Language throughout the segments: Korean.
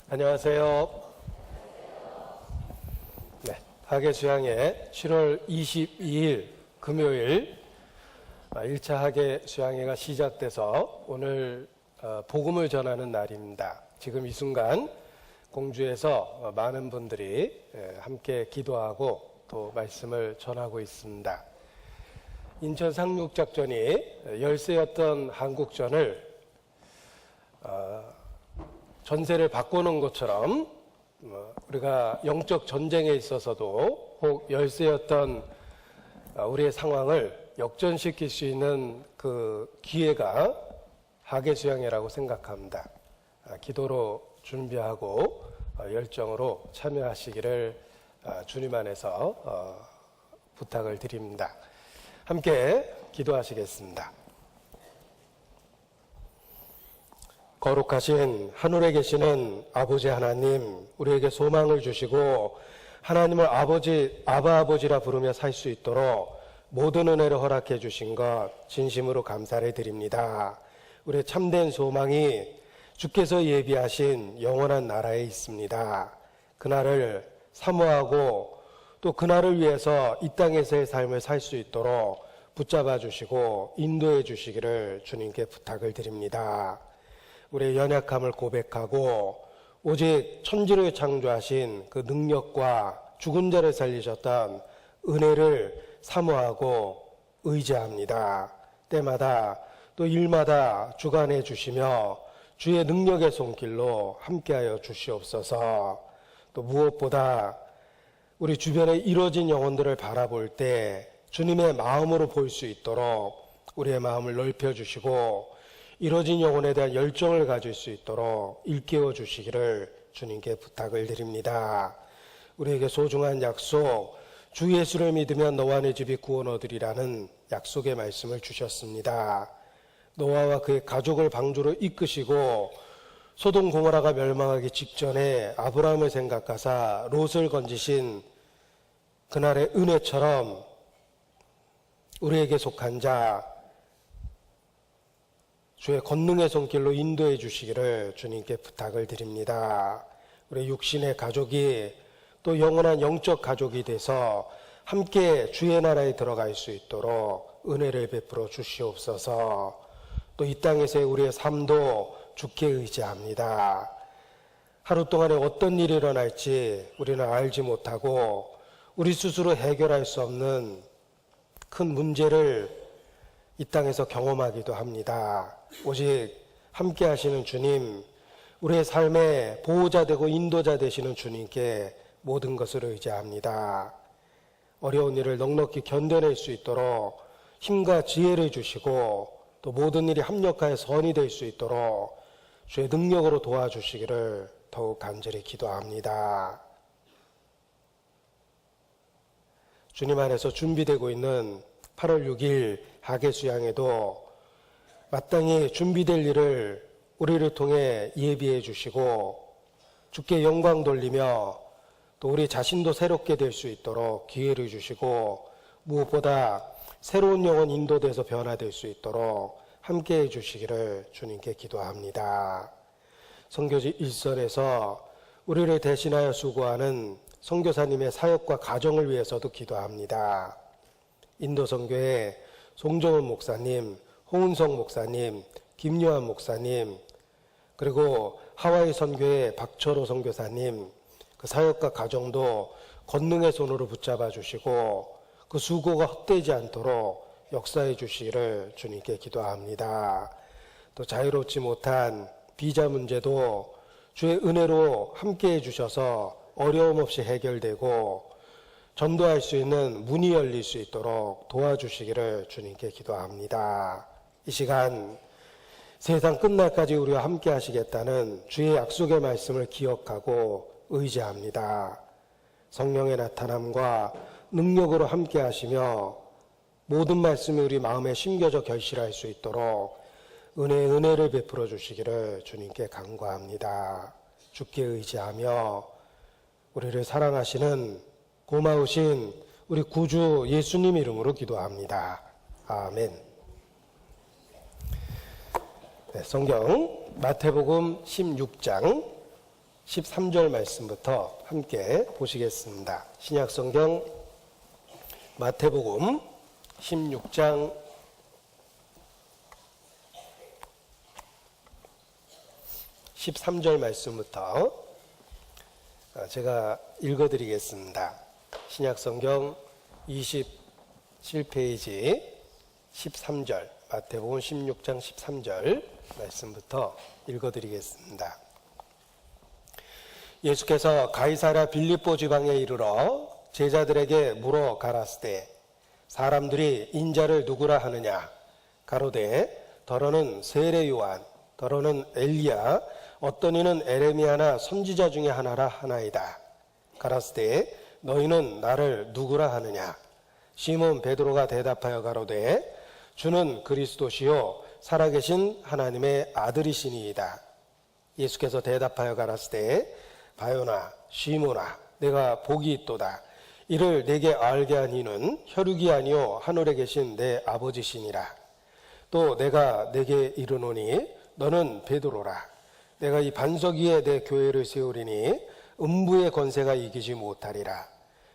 안녕하세요. 네, 학예수양회 7월 22일 금요일 1차 학예수양회가 시작돼서 오늘 복음을 전하는 날입니다. 지금 이 순간 공주에서 많은 분들이 함께 기도하고 또 말씀을 전하고 있습니다. 인천 상륙작전이 열세였던 한국전을 전세를 바꾸는 것처럼 우리가 영적 전쟁에 있어서도 혹 열세였던 우리의 상황을 역전시킬 수 있는 그 기회가 학예수양회라고 생각합니다. 기도로 준비하고 열정으로 참여하시기를 주님 안에서 부탁을 드립니다. 함께 기도하시겠습니다. 거룩하신 하늘에 계시는 아버지 하나님, 우리에게 소망을 주시고 하나님을 아버지라 부르며 살 수 있도록 모든 은혜를 허락해 주신 것 진심으로 감사를 드립니다. 우리의 참된 소망이 주께서 예비하신 영원한 나라에 있습니다. 그날을 사모하고 또 그날을 위해서 이 땅에서의 삶을 살 수 있도록 붙잡아 주시고 인도해 주시기를 주님께 부탁을 드립니다. 우리의 연약함을 고백하고 오직 천지를 창조하신 그 능력과 죽은 자를 살리셨던 은혜를 사모하고 의지합니다. 때마다 또 일마다 주관해 주시며 주의 능력의 손길로 함께하여 주시옵소서. 또 무엇보다 우리 주변에 이루어진 영혼들을 바라볼 때 주님의 마음으로 볼 수 있도록 우리의 마음을 넓혀주시고 이루어진 영혼에 대한 열정을 가질 수 있도록 일깨워 주시기를 주님께 부탁을 드립니다. 우리에게 소중한 약속, 주 예수를 믿으면 너와 내 집이 구원 얻으리라는 약속의 말씀을 주셨습니다. 노아와 그의 가족을 방주로 이끄시고 소돔 고모라가 멸망하기 직전에 아브라함을 생각하사 롯을 건지신 그날의 은혜처럼 우리에게 속한 자 주의 권능의 손길로 인도해 주시기를 주님께 부탁을 드립니다. 우리 육신의 가족이 또 영원한 영적 가족이 돼서 함께 주의 나라에 들어갈 수 있도록 은혜를 베풀어 주시옵소서. 또 이 땅에서의 우리의 삶도 주께 의지합니다. 하루 동안에 어떤 일이 일어날지 우리는 알지 못하고 우리 스스로 해결할 수 없는 큰 문제를 이 땅에서 경험하기도 합니다. 오직 함께 하시는 주님, 우리의 삶의 보호자 되고 인도자 되시는 주님께 모든 것을 의지합니다. 어려운 일을 넉넉히 견뎌낼 수 있도록 힘과 지혜를 주시고 또 모든 일이 합력하여 선이 될 수 있도록 주의 능력으로 도와주시기를 더욱 간절히 기도합니다. 주님 안에서 준비되고 있는 8월 6일 학예수양에도 마땅히 준비될 일을 우리를 통해 예비해 주시고 주께 영광 돌리며 또 우리 자신도 새롭게 될 수 있도록 기회를 주시고 무엇보다 새로운 영혼 인도돼서 변화될 수 있도록 함께해 주시기를 주님께 기도합니다. 선교지 1선에서 우리를 대신하여 수고하는 선교사님의 사역과 가정을 위해서도 기도합니다. 인도선교회 송정은 목사님, 홍은성 목사님, 김요한 목사님, 그리고 하와이 선교회 박철호 선교사님, 그 사역과 가정도 권능의 손으로 붙잡아 주시고 그 수고가 헛되지 않도록 역사해 주시기를 주님께 기도합니다. 또 자유롭지 못한 비자 문제도 주의 은혜로 함께해 주셔서 어려움 없이 해결되고 전도할 수 있는 문이 열릴 수 있도록 도와주시기를 주님께 기도합니다. 이 시간 세상 끝날까지 우리와 함께 하시겠다는 주의 약속의 말씀을 기억하고 의지합니다. 성령의 나타남과 능력으로 함께 하시며 모든 말씀이 우리 마음에 심겨져 결실할 수 있도록 은혜를 베풀어 주시기를 주님께 간구합니다. 주께 의지하며 우리를 사랑하시는 고마우신 우리 구주 예수님 이름으로 기도합니다. 아멘. 네, 성경 마태복음 16장 13절 말씀부터 함께 보시겠습니다. 신약성경 마태복음 16장 13절 말씀부터 제가 읽어드리겠습니다. 신약성경 27페이지 13절, 마태복음 16장 13절 말씀부터 읽어드리겠습니다. 예수께서 가이사랴 빌립보 지방에 이르러 제자들에게 물어 가라스되 사람들이 인자를 누구라 하느냐? 가로되 더러는 세례 요한, 더러는 엘리야, 어떤 이는 에레미야나 선지자 중에 하나라 하나이다. 가라스되 너희는 나를 누구라 하느냐? 시몬 베드로가 대답하여 가로되 주는 그리스도시요 살아계신 하나님의 아들이시니이다. 예수께서 대답하여 가라스되 바요나 시몬아 내가 복이 있도다. 이를 내게 알게 한 이는 혈육이 아니요 하늘에 계신 내 아버지시니라. 또 내가 내게 이르노니 너는 베드로라. 내가 이 반석 위에 내 교회를 세우리니 음부의 권세가 이기지 못하리라.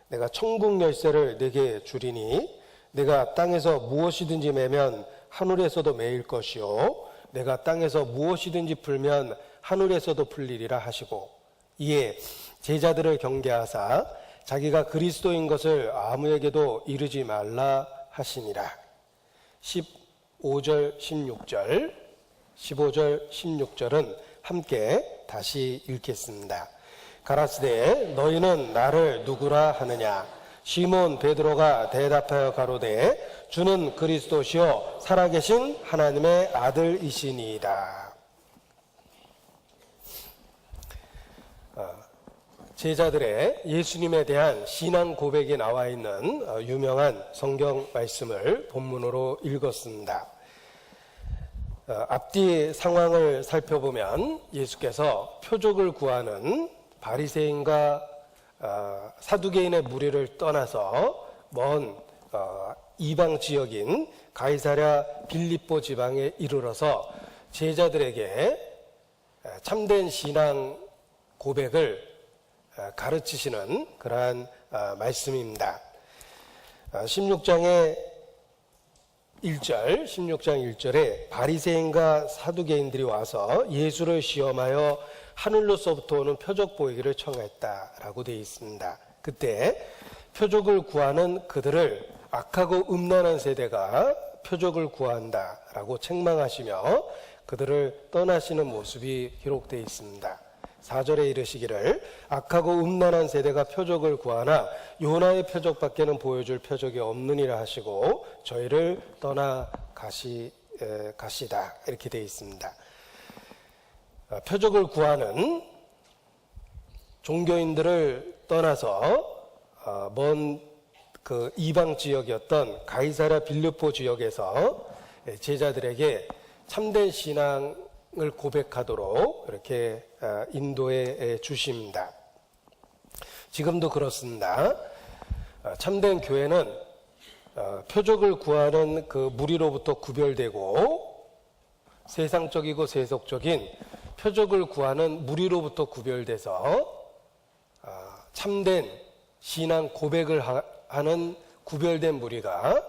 내가 천국 열쇠를 내게 주리니 내가 땅에서 무엇이든지 매면 하늘에서도 매일 것이요 내가 땅에서 무엇이든지 풀면 하늘에서도 풀리리라 하시고 이에 제자들을 경계하사 자기가 그리스도인 것을 아무에게도 이르지 말라 하시니라. 15절 16절 15절 16절은 함께 다시 읽겠습니다. 가라스되 너희는 나를 누구라 하느냐? 시몬 베드로가 대답하여 가로되 주는 그리스도시요 살아계신 하나님의 아들이시니이다. 제자들의 예수님에 대한 신앙 고백이 나와 있는 유명한 성경 말씀을 본문으로 읽었습니다. 앞뒤 상황을 살펴보면 예수께서 표적을 구하는 바리새인과 사두개인의 무리를 떠나서 먼 이방 지역인 가이사랴 빌립보 지방에 이르러서 제자들에게 참된 신앙 고백을 가르치시는 그러한 말씀입니다. 16장 1절에 바리새인과 사두개인들이 와서 예수를 시험하여 하늘로서부터 오는 표적 보이기를 청했다라고 되어 있습니다. 그때 표적을 구하는 그들을 악하고 음란한 세대가 표적을 구한다라고 책망하시며 그들을 떠나시는 모습이 기록되어 있습니다. 4절에 이르시기를 악하고 음란한 세대가 표적을 구하나 요나의 표적밖에는 보여줄 표적이 없느니라 하시고 저희를 떠나 가시다 이렇게 되어 있습니다. 표적을 구하는 종교인들을 떠나서 먼 그 이방 지역이었던 가이사랴 빌립보 지역에서 제자들에게 참된 신앙을 고백하도록 이렇게 인도해 주십니다. 지금도 그렇습니다. 참된 교회는 표적을 구하는 그 무리로부터 구별되고 세상적이고 세속적인 표적을 구하는 무리로부터 구별돼서 참된 신앙 고백을 하는 구별된 무리가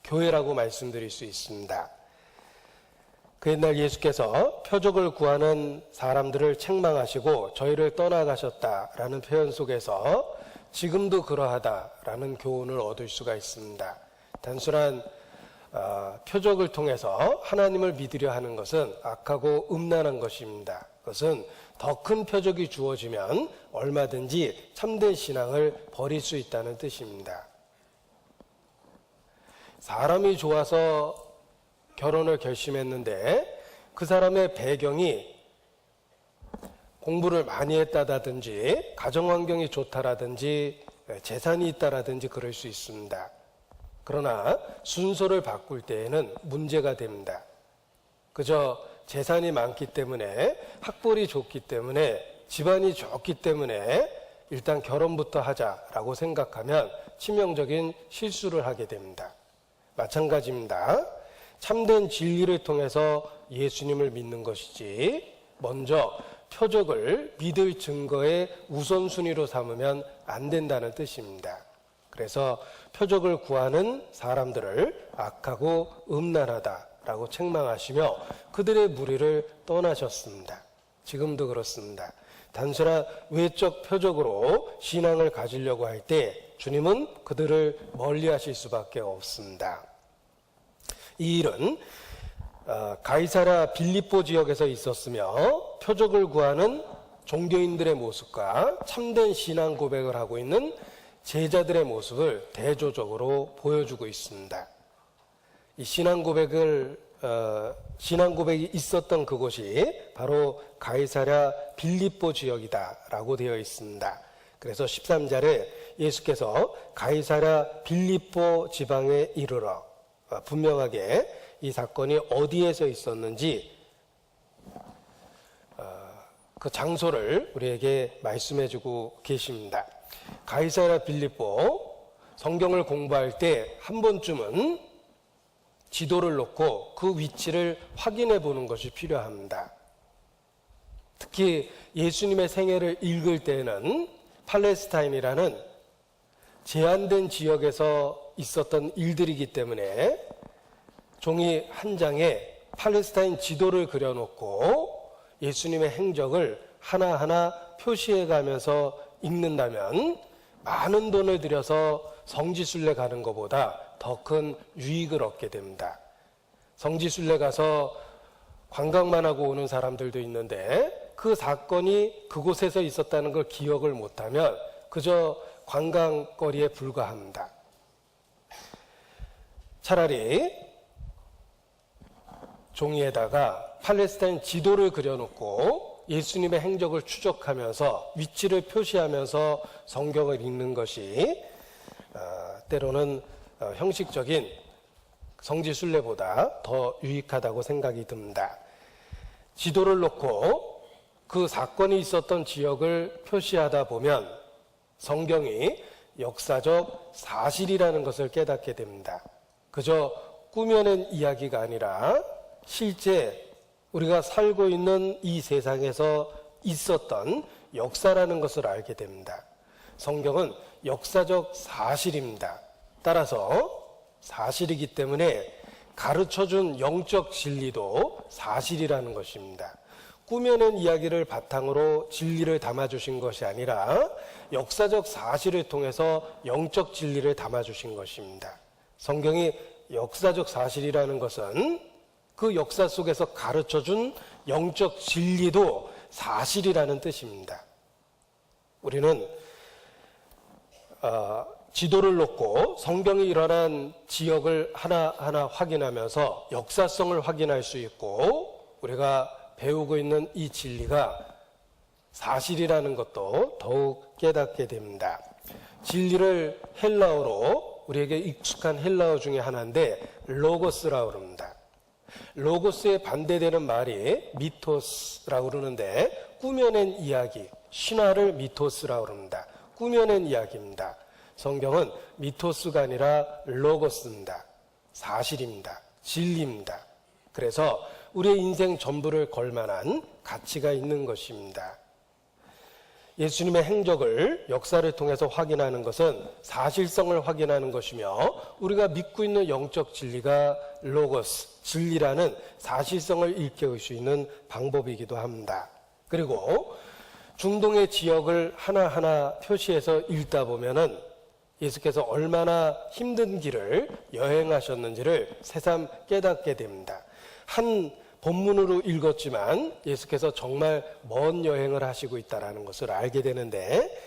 교회라고 말씀드릴 수 있습니다. 그 옛날 예수께서 표적을 구하는 사람들을 책망하시고 저희를 떠나가셨다라는 표현 속에서 지금도 그러하다라는 교훈을 얻을 수가 있습니다. 단순한 표적을 통해서 하나님을 믿으려 하는 것은 악하고 음란한 것입니다. 그것은 더 큰 표적이 주어지면 얼마든지 참된 신앙을 버릴 수 있다는 뜻입니다. 사람이 좋아서 결혼을 결심했는데 그 사람의 배경이 공부를 많이 했다든지 가정환경이 좋다라든지 재산이 있다라든지 그럴 수 있습니다. 그러나 순서를 바꿀 때에는 문제가 됩니다. 그저 재산이 많기 때문에 학벌이 좋기 때문에 집안이 좋기 때문에 일단 결혼부터 하자라고 생각하면 치명적인 실수를 하게 됩니다. 마찬가지입니다. 참된 진리를 통해서 예수님을 믿는 것이지 먼저 표적을 믿을 증거의 우선순위로 삼으면 안 된다는 뜻입니다. 그래서 표적을 구하는 사람들을 악하고 음란하다라고 책망하시며 그들의 무리를 떠나셨습니다. 지금도 그렇습니다. 단순한 외적 표적으로 신앙을 가지려고 할 때 주님은 그들을 멀리하실 수밖에 없습니다. 이 일은 가이사랴 빌립보 지역에서 있었으며 표적을 구하는 종교인들의 모습과 참된 신앙 고백을 하고 있는 제자들의 모습을 대조적으로 보여주고 있습니다. 이 신앙 고백이 있었던 그곳이 바로 가이사랴 빌립보 지역이다라고 되어 있습니다. 그래서 13절에 예수께서 가이사랴 빌립보 지방에 이르러 분명하게 이 사건이 어디에서 있었는지 그 장소를 우리에게 말씀해주고 계십니다. 가이사랴 빌립보, 성경을 공부할 때 한 번쯤은 지도를 놓고 그 위치를 확인해 보는 것이 필요합니다. 특히 예수님의 생애를 읽을 때에는 팔레스타인이라는 제한된 지역에서 있었던 일들이기 때문에 종이 한 장에 팔레스타인 지도를 그려놓고 예수님의 행적을 하나하나 표시해 가면서 읽는다면 많은 돈을 들여서 성지순례 가는 것보다 더 큰 유익을 얻게 됩니다. 성지순례 가서 관광만 하고 오는 사람들도 있는데 그 사건이 그곳에서 있었다는 걸 기억을 못하면 그저 관광거리에 불과합니다. 차라리 종이에다가 팔레스타인 지도를 그려놓고 예수님의 행적을 추적하면서 위치를 표시하면서 성경을 읽는 것이 때로는 형식적인 성지순례보다 더 유익하다고 생각이 듭니다. 지도를 놓고 그 사건이 있었던 지역을 표시하다 보면 성경이 역사적 사실이라는 것을 깨닫게 됩니다. 그저 꾸며낸 이야기가 아니라 실제 우리가 살고 있는 이 세상에서 있었던 역사라는 것을 알게 됩니다. 성경은 역사적 사실입니다. 따라서 사실이기 때문에 가르쳐준 영적 진리도 사실이라는 것입니다. 꾸며낸 이야기를 바탕으로 진리를 담아주신 것이 아니라 역사적 사실을 통해서 영적 진리를 담아주신 것입니다. 성경이 역사적 사실이라는 것은 그 역사 속에서 가르쳐준 영적 진리도 사실이라는 뜻입니다. 우리는 지도를 놓고 성경이 일어난 지역을 하나하나 확인하면서 역사성을 확인할 수 있고 우리가 배우고 있는 이 진리가 사실이라는 것도 더욱 깨닫게 됩니다. 진리를 헬라어로 우리에게 익숙한 헬라어 중에 하나인데 로고스라고 그럽니다. 로고스에 반대되는 말이 미토스라고 그러는데 꾸며낸 이야기, 신화를 미토스라고 그럽니다. 꾸며낸 이야기입니다. 성경은 미토스가 아니라 로고스입니다. 사실입니다. 진리입니다. 그래서 우리의 인생 전부를 걸 만한 가치가 있는 것입니다. 예수님의 행적을 역사를 통해서 확인하는 것은 사실성을 확인하는 것이며 우리가 믿고 있는 영적 진리가 로고스, 진리라는 사실성을 일깨울 수 있는 방법이기도 합니다. 그리고 중동의 지역을 하나하나 표시해서 읽다 보면은 예수께서 얼마나 힘든 길을 여행하셨는지를 새삼 깨닫게 됩니다. 한 본문으로 읽었지만 예수께서 정말 먼 여행을 하시고 있다는 것을 알게 되는데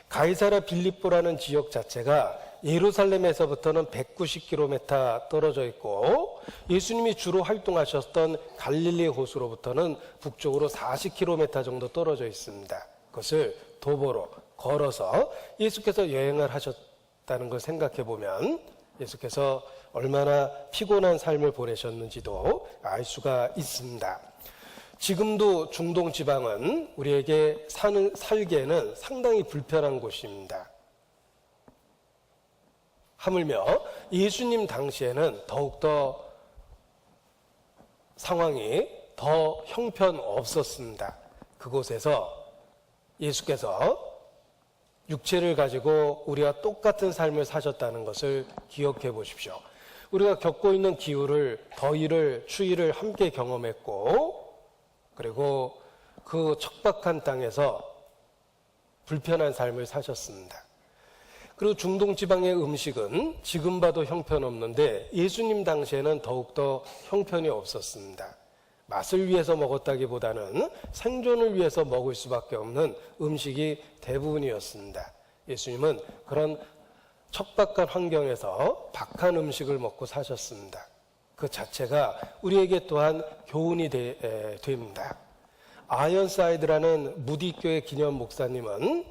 가이사랴 빌립보라는 지역 자체가 예루살렘에서부터는 190km 떨어져 있고 예수님이 주로 활동하셨던 갈릴리 호수로부터는 북쪽으로 40km 정도 떨어져 있습니다. 그것을 도보로 걸어서 예수께서 여행을 하셨다는 걸 생각해 보면 예수께서 얼마나 피곤한 삶을 보내셨는지도 알 수가 있습니다. 지금도 중동 지방은 우리에게 살기에는 상당히 불편한 곳입니다. 하물며 예수님 당시에는 더욱더 상황이 더 형편없었습니다. 그곳에서 예수께서 육체를 가지고 우리와 똑같은 삶을 사셨다는 것을 기억해 보십시오. 우리가 겪고 있는 기후를, 더위를, 추위를 함께 경험했고, 그리고 그 척박한 땅에서 불편한 삶을 사셨습니다. 그리고 중동 지방의 음식은 지금 봐도 형편없는데 예수님 당시에는 더욱더 형편이 없었습니다. 맛을 위해서 먹었다기보다는 생존을 위해서 먹을 수밖에 없는 음식이 대부분이었습니다. 예수님은 그런 척박한 환경에서 박한 음식을 먹고 사셨습니다. 그 자체가 우리에게 또한 교훈이 됩니다. 아이언사이드라는 무디교회 기념 목사님은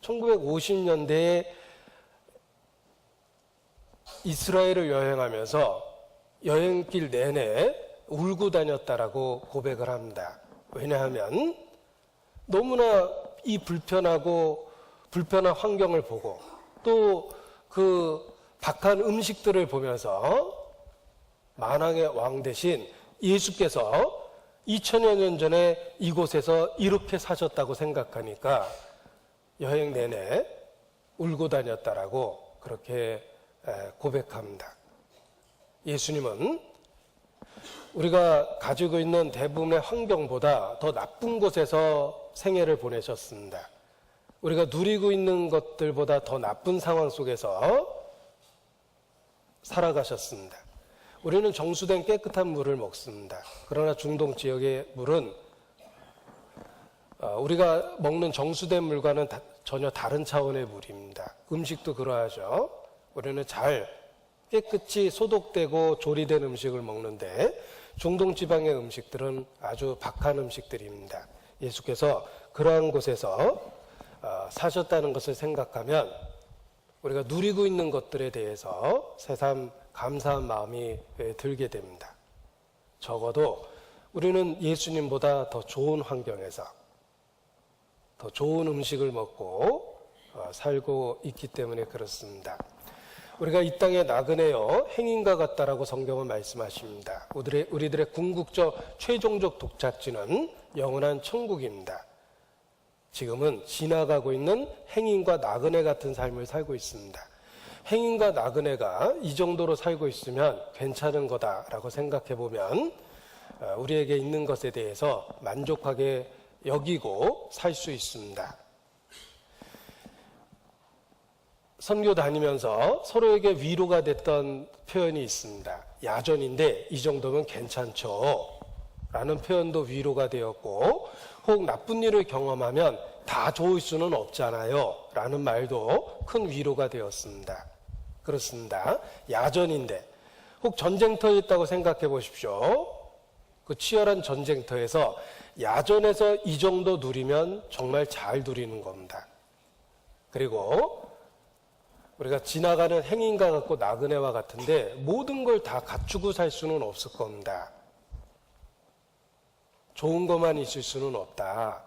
1950년대에 이스라엘을 여행하면서 여행길 내내 울고 다녔다라고 고백을 합니다. 왜냐하면 너무나 이 불편한 환경을 보고 또 그 박한 음식들을 보면서 만왕의 왕 대신 예수께서 2000여 년 전에 이곳에서 이렇게 사셨다고 생각하니까 여행 내내 울고 다녔다라고 그렇게 고백합니다. 예수님은 우리가 가지고 있는 대부분의 환경보다 더 나쁜 곳에서 생애를 보내셨습니다. 우리가 누리고 있는 것들보다 더 나쁜 상황 속에서 살아가셨습니다. 우리는 정수된 깨끗한 물을 먹습니다. 그러나 중동 지역의 물은 우리가 먹는 정수된 물과는 전혀 다른 차원의 물입니다. 음식도 그러하죠. 우리는 잘 깨끗이 소독되고 조리된 음식을 먹는데 중동 지방의 음식들은 아주 박한 음식들입니다. 예수께서 그러한 곳에서 사셨다는 것을 생각하면 우리가 누리고 있는 것들에 대해서 새삼 감사한 마음이 들게 됩니다. 적어도 우리는 예수님보다 더 좋은 환경에서 더 좋은 음식을 먹고 살고 있기 때문에 그렇습니다. 우리가 이 땅에 나그네여 행인과 같다라고 성경은 말씀하십니다. 우리들의 궁극적 최종적 독착지는 영원한 천국입니다. 지금은 지나가고 있는 행인과 나그네 같은 삶을 살고 있습니다. 행인과 나그네가 이 정도로 살고 있으면 괜찮은 거다라고 생각해 보면 우리에게 있는 것에 대해서 만족하게 여기고 살 수 있습니다. 선교 다니면서 서로에게 위로가 됐던 표현이 있습니다. 야전인데 이 정도면 괜찮죠 라는 표현도 위로가 되었고, 혹 나쁜 일을 경험하면 다 좋을 수는 없잖아요 라는 말도 큰 위로가 되었습니다. 그렇습니다. 야전인데, 혹 전쟁터에 있다고 생각해 보십시오. 그 치열한 전쟁터에서 야전에서 이 정도 누리면 정말 잘 누리는 겁니다. 그리고 우리가 지나가는 행인과 같고 나그네와 같은데 모든 걸 다 갖추고 살 수는 없을 겁니다. 좋은 것만 있을 수는 없다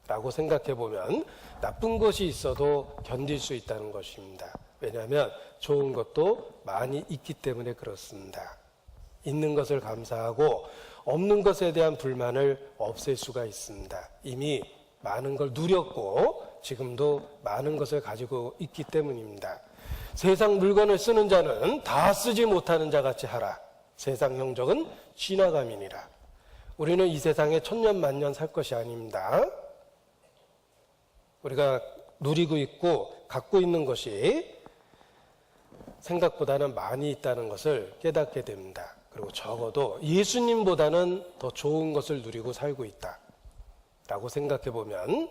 라고 생각해 보면 나쁜 것이 있어도 견딜 수 있다는 것입니다. 왜냐하면 좋은 것도 많이 있기 때문에 그렇습니다. 있는 것을 감사하고 없는 것에 대한 불만을 없앨 수가 있습니다. 이미 많은 걸 누렸고 지금도 많은 것을 가지고 있기 때문입니다. 세상 물건을 쓰는 자는 다 쓰지 못하는 자 같이 하라. 세상 형적은 지나감이니라. 우리는 이 세상에 천년만년 살 것이 아닙니다. 우리가 누리고 있고 갖고 있는 것이 생각보다는 많이 있다는 것을 깨닫게 됩니다. 그리고 적어도 예수님보다는 더 좋은 것을 누리고 살고 있다 라고 생각해 보면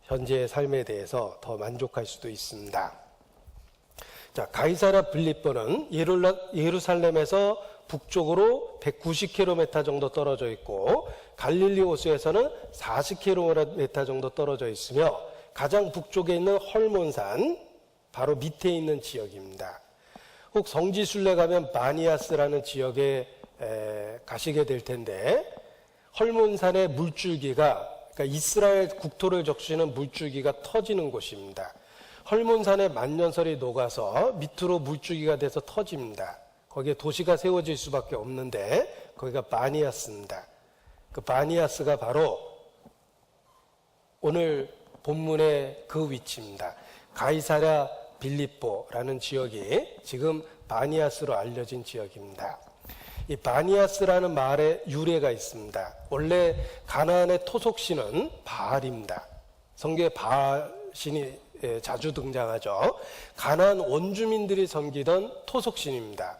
현재의 삶에 대해서 더 만족할 수도 있습니다. 자, 가이사랴 빌립보는 예루살렘에서 북쪽으로 190km 정도 떨어져 있고 갈릴리 호수에서는 40km 정도 떨어져 있으며 가장 북쪽에 있는 헐몬산 바로 밑에 있는 지역입니다. 혹 성지순례 가면 바니아스라는 지역에 가시게 될 텐데 헐몬산의 물줄기가 그러니까 이스라엘 국토를 적시는 물줄기가 터지는 곳입니다. 헐몬산의 만년설이 녹아서 밑으로 물줄기가 돼서 터집니다. 거기에 도시가 세워질 수밖에 없는데 거기가 바니아스입니다. 그 바니아스가 바로 오늘 본문의 그 위치입니다. 가이사랴 빌립보라는 지역이 지금 바니아스로 알려진 지역입니다. 이 바니아스라는 말에 유래가 있습니다. 원래 가나안의 토속신은 바알입니다. 성경에 바알 신이 자주 등장하죠. 가나안 원주민들이 섬기던 토속신입니다.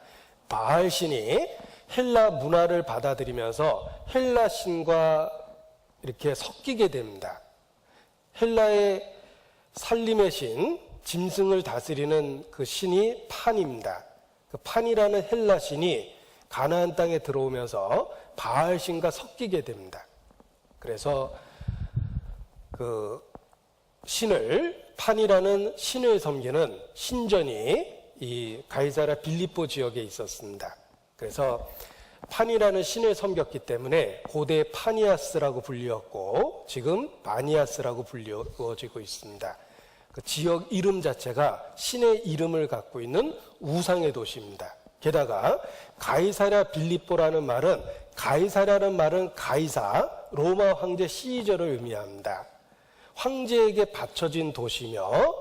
바알 신이 헬라 문화를 받아들이면서 헬라 신과 이렇게 섞이게 됩니다. 헬라의 살림의 신, 짐승을 다스리는 그 신이 판입니다. 그 판이라는 헬라 신이 가나안 땅에 들어오면서 바알 신과 섞이게 됩니다. 그래서 그 신을, 판이라는 신을 섬기는 신전이 이 가이사랴 빌립보 지역에 있었습니다. 그래서 판이라는 신을 섬겼기 때문에 고대 파니아스라고 불리웠고 지금 바니아스라고 불리워지고 있습니다. 그 지역 이름 자체가 신의 이름을 갖고 있는 우상의 도시입니다. 게다가 가이사랴 빌립보라는 말은, 가이사랴라는 말은 가이사, 로마 황제 시저를 의미합니다. 황제에게 바쳐진 도시며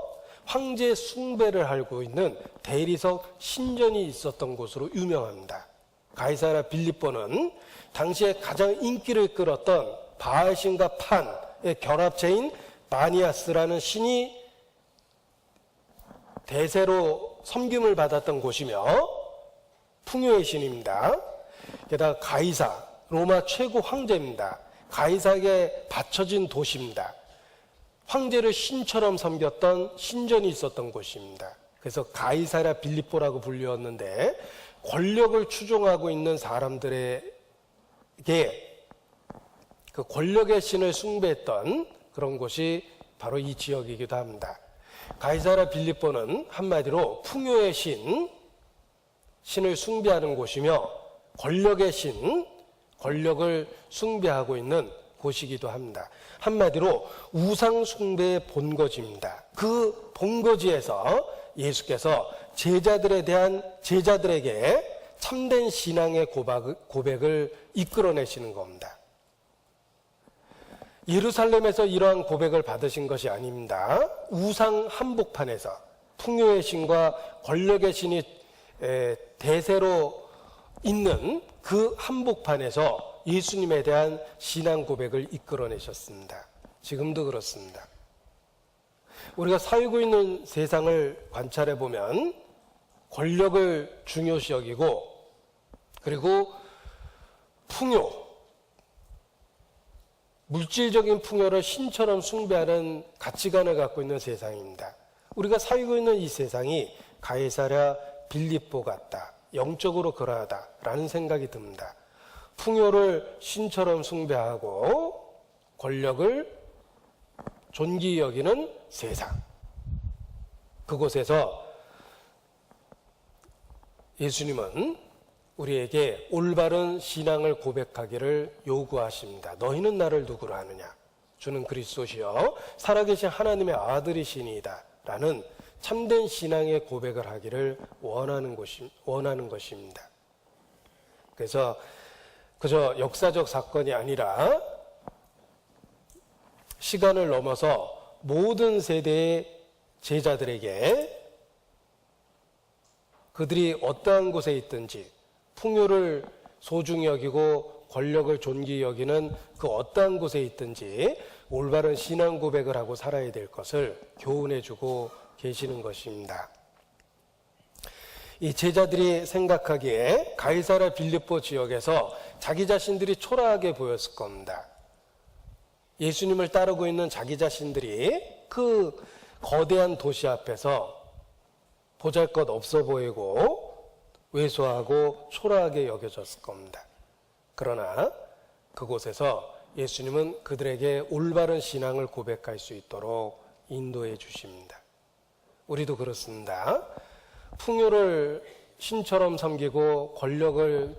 황제 숭배를 하고 있는 대리석 신전이 있었던 곳으로 유명합니다. 가이사랴 빌립보는 당시에 가장 인기를 끌었던 바알신과 판의 결합체인 바니아스라는 신이 대세로 섬김을 받았던 곳이며 풍요의 신입니다. 게다가 가이사, 로마 최고 황제입니다. 가이사에게 바쳐진 도시입니다. 황제를 신처럼 섬겼던 신전이 있었던 곳입니다. 그래서 가이사랴 빌립보라고 불리웠는데 권력을 추종하고 있는 사람들에게 그 권력의 신을 숭배했던 그런 곳이 바로 이 지역이기도 합니다. 가이사랴 빌립보는 한마디로 풍요의 신을 숭배하는 곳이며 권력의 신, 권력을 숭배하고 있는 곳이기도 합니다. 한마디로 우상 숭배의 본거지입니다. 그 본거지에서 예수께서 제자들에게 참된 신앙의 고백을 이끌어내시는 겁니다. 예루살렘에서 이러한 고백을 받으신 것이 아닙니다. 우상 한복판에서 풍요의 신과 권력의 신이 대세로 있는 그 한복판에서 예수님에 대한 신앙 고백을 이끌어내셨습니다. 지금도 그렇습니다. 우리가 살고 있는 세상을 관찰해 보면 권력을 중요시 여기고 그리고 풍요, 물질적인 풍요를 신처럼 숭배하는 가치관을 갖고 있는 세상입니다. 우리가 살고 있는 이 세상이 가이사랴 빌립보 같다, 영적으로 그러하다라는 생각이 듭니다. 풍요를 신처럼 숭배하고 권력을 존귀히 여기는 세상. 그곳에서 예수님은 우리에게 올바른 신앙을 고백하기를 요구하십니다. 너희는 나를 누구로 하느냐? 주는 그리스도시요 살아계신 하나님의 아들이시니이다 라는 참된 신앙의 고백을 하기를 원하는 것입니다. 그래서 그저 역사적 사건이 아니라 시간을 넘어서 모든 세대의 제자들에게 그들이 어떠한 곳에 있든지 풍요를 소중히 여기고 권력을 존귀히 여기는 그 어떠한 곳에 있든지 올바른 신앙 고백을 하고 살아야 될 것을 교훈해주고 계시는 것입니다. 이 제자들이 생각하기에 가이사랴 빌립보 지역에서 자기 자신들이 초라하게 보였을 겁니다. 예수님을 따르고 있는 자기 자신들이 그 거대한 도시 앞에서 보잘것 없어 보이고 왜소하고 초라하게 여겨졌을 겁니다. 그러나 그곳에서 예수님은 그들에게 올바른 신앙을 고백할 수 있도록 인도해 주십니다. 우리도 그렇습니다. 풍요를 신처럼 섬기고 권력을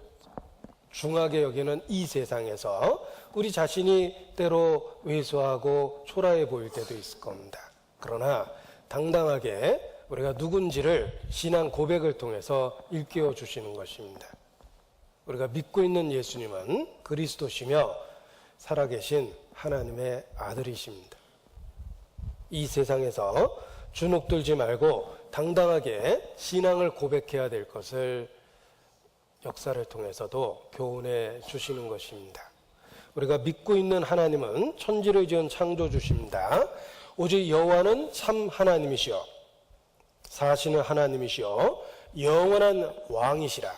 중하게 여기는 이 세상에서 우리 자신이 때로 왜소하고 초라해 보일 때도 있을 겁니다. 그러나 당당하게 우리가 누군지를 신앙 고백을 통해서 일깨워 주시는 것입니다. 우리가 믿고 있는 예수님은 그리스도시며 살아계신 하나님의 아들이십니다. 이 세상에서 주눅들지 말고 당당하게 신앙을 고백해야 될 것을 역사를 통해서도 교훈해 주시는 것입니다. 우리가 믿고 있는 하나님은 천지를 지은 창조주십니다. 오직 여호와는 참 하나님이시여 사시는 하나님이시여 영원한 왕이시라.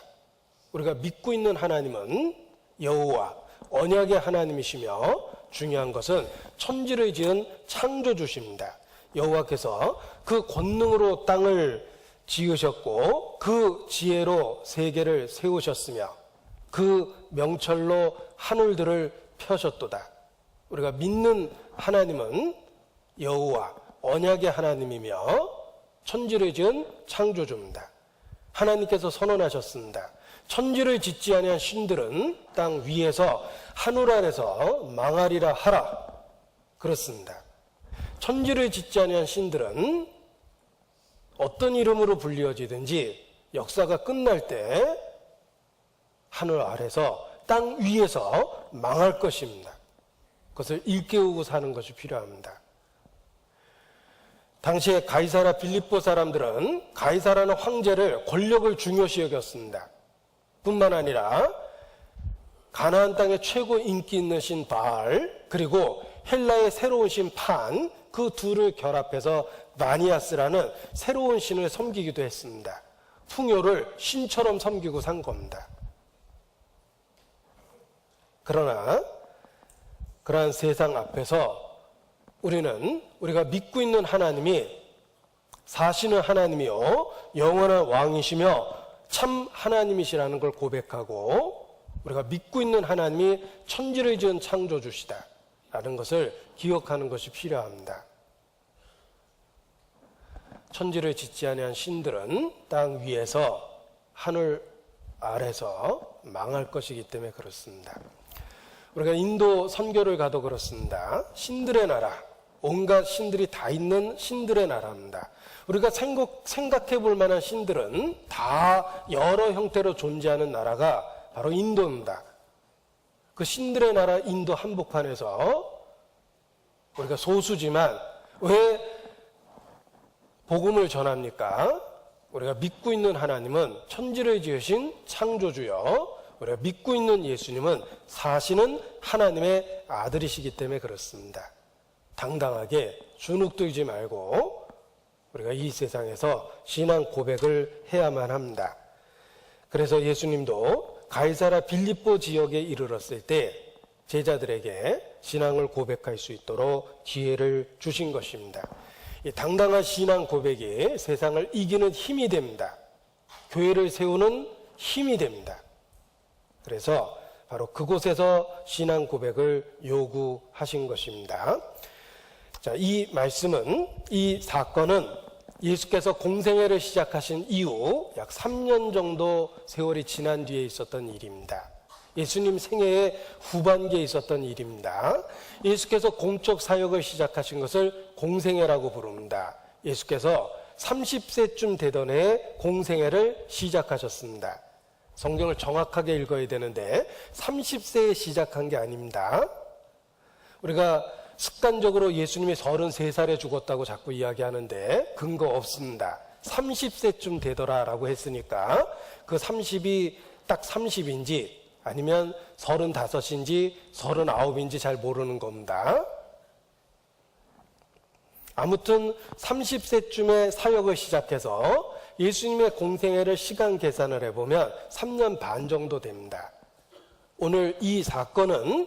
우리가 믿고 있는 하나님은 여호와 언약의 하나님이시며 중요한 것은 천지를 지은 창조주십니다. 여호와께서 그 권능으로 땅을 지으셨고 그 지혜로 세계를 세우셨으며 그 명철로 하늘들을 펴셨도다. 우리가 믿는 하나님은 여호와 언약의 하나님이며 천지를 지은 창조주입니다. 하나님께서 선언하셨습니다. 천지를 짓지 아니한 신들은 땅 위에서 하늘 아래서 망하리라 하라. 그렇습니다. 천지를 짓지 아니한 신들은 어떤 이름으로 불리어지든지 역사가 끝날 때 하늘 아래서 땅 위에서 망할 것입니다. 그것을 일깨우고 사는 것이 필요합니다. 당시에 가이사라 빌립보 사람들은 가이사라는 황제를 권력을 중요시 여겼습니다. 뿐만 아니라 가나안 땅의 최고 인기 있는 신 바알 그리고 헬라의 새로운 신 판 그 둘을 결합해서 마니아스라는 새로운 신을 섬기기도 했습니다. 풍요를 신처럼 섬기고 산 겁니다. 그러나 그러한 세상 앞에서 우리가 믿고 있는 하나님이 사시는 하나님이요 영원한 왕이시며 참 하나님이시라는 걸 고백하고 우리가 믿고 있는 하나님이 천지를 지은 창조주시다 라는 것을 기억하는 것이 필요합니다. 천지를 짓지 아니한 신들은 땅 위에서 하늘 아래서 망할 것이기 때문에 그렇습니다. 우리가 인도 선교를 가도 그렇습니다. 신들의 나라, 온갖 신들이 다 있는 신들의 나라입니다. 우리가 생각해 볼 만한 신들은 다 여러 형태로 존재하는 나라가 바로 인도입니다. 그 신들의 나라 인도 한복판에서 우리가 소수지만 왜 복음을 전합니까? 우리가 믿고 있는 하나님은 천지를 지으신 창조주여 우리가 믿고 있는 예수님은 사시는 하나님의 아들이시기 때문에 그렇습니다. 당당하게 주눅들지 말고 우리가 이 세상에서 신앙 고백을 해야만 합니다. 그래서 예수님도 가이사라 빌립보 지역에 이르렀을 때 제자들에게 신앙을 고백할 수 있도록 기회를 주신 것입니다. 이 당당한 신앙 고백이 세상을 이기는 힘이 됩니다. 교회를 세우는 힘이 됩니다. 그래서 바로 그곳에서 신앙 고백을 요구하신 것입니다. 자, 이 말씀은, 이 사건은 예수께서 공생애를 시작하신 이후 약 3년 정도 세월이 지난 뒤에 있었던 일입니다. 예수님 생애의 후반기에 있었던 일입니다. 예수께서 공적 사역을 시작하신 것을 공생애라고 부릅니다. 예수께서 30세쯤 되던 해에 공생애를 시작하셨습니다. 성경을 정확하게 읽어야 되는데 30세에 시작한 게 아닙니다. 우리가 습관적으로 예수님이 33살에 죽었다고 자꾸 이야기하는데 근거 없습니다. 30세쯤 되더라라고 했으니까 그 30이 딱 30인지 아니면 35인지 39인지 잘 모르는 겁니다. 아무튼 30세쯤에 사역을 시작해서 예수님의 공생애를 시간 계산을 해보면 3년 반 정도 됩니다. 오늘 이 사건은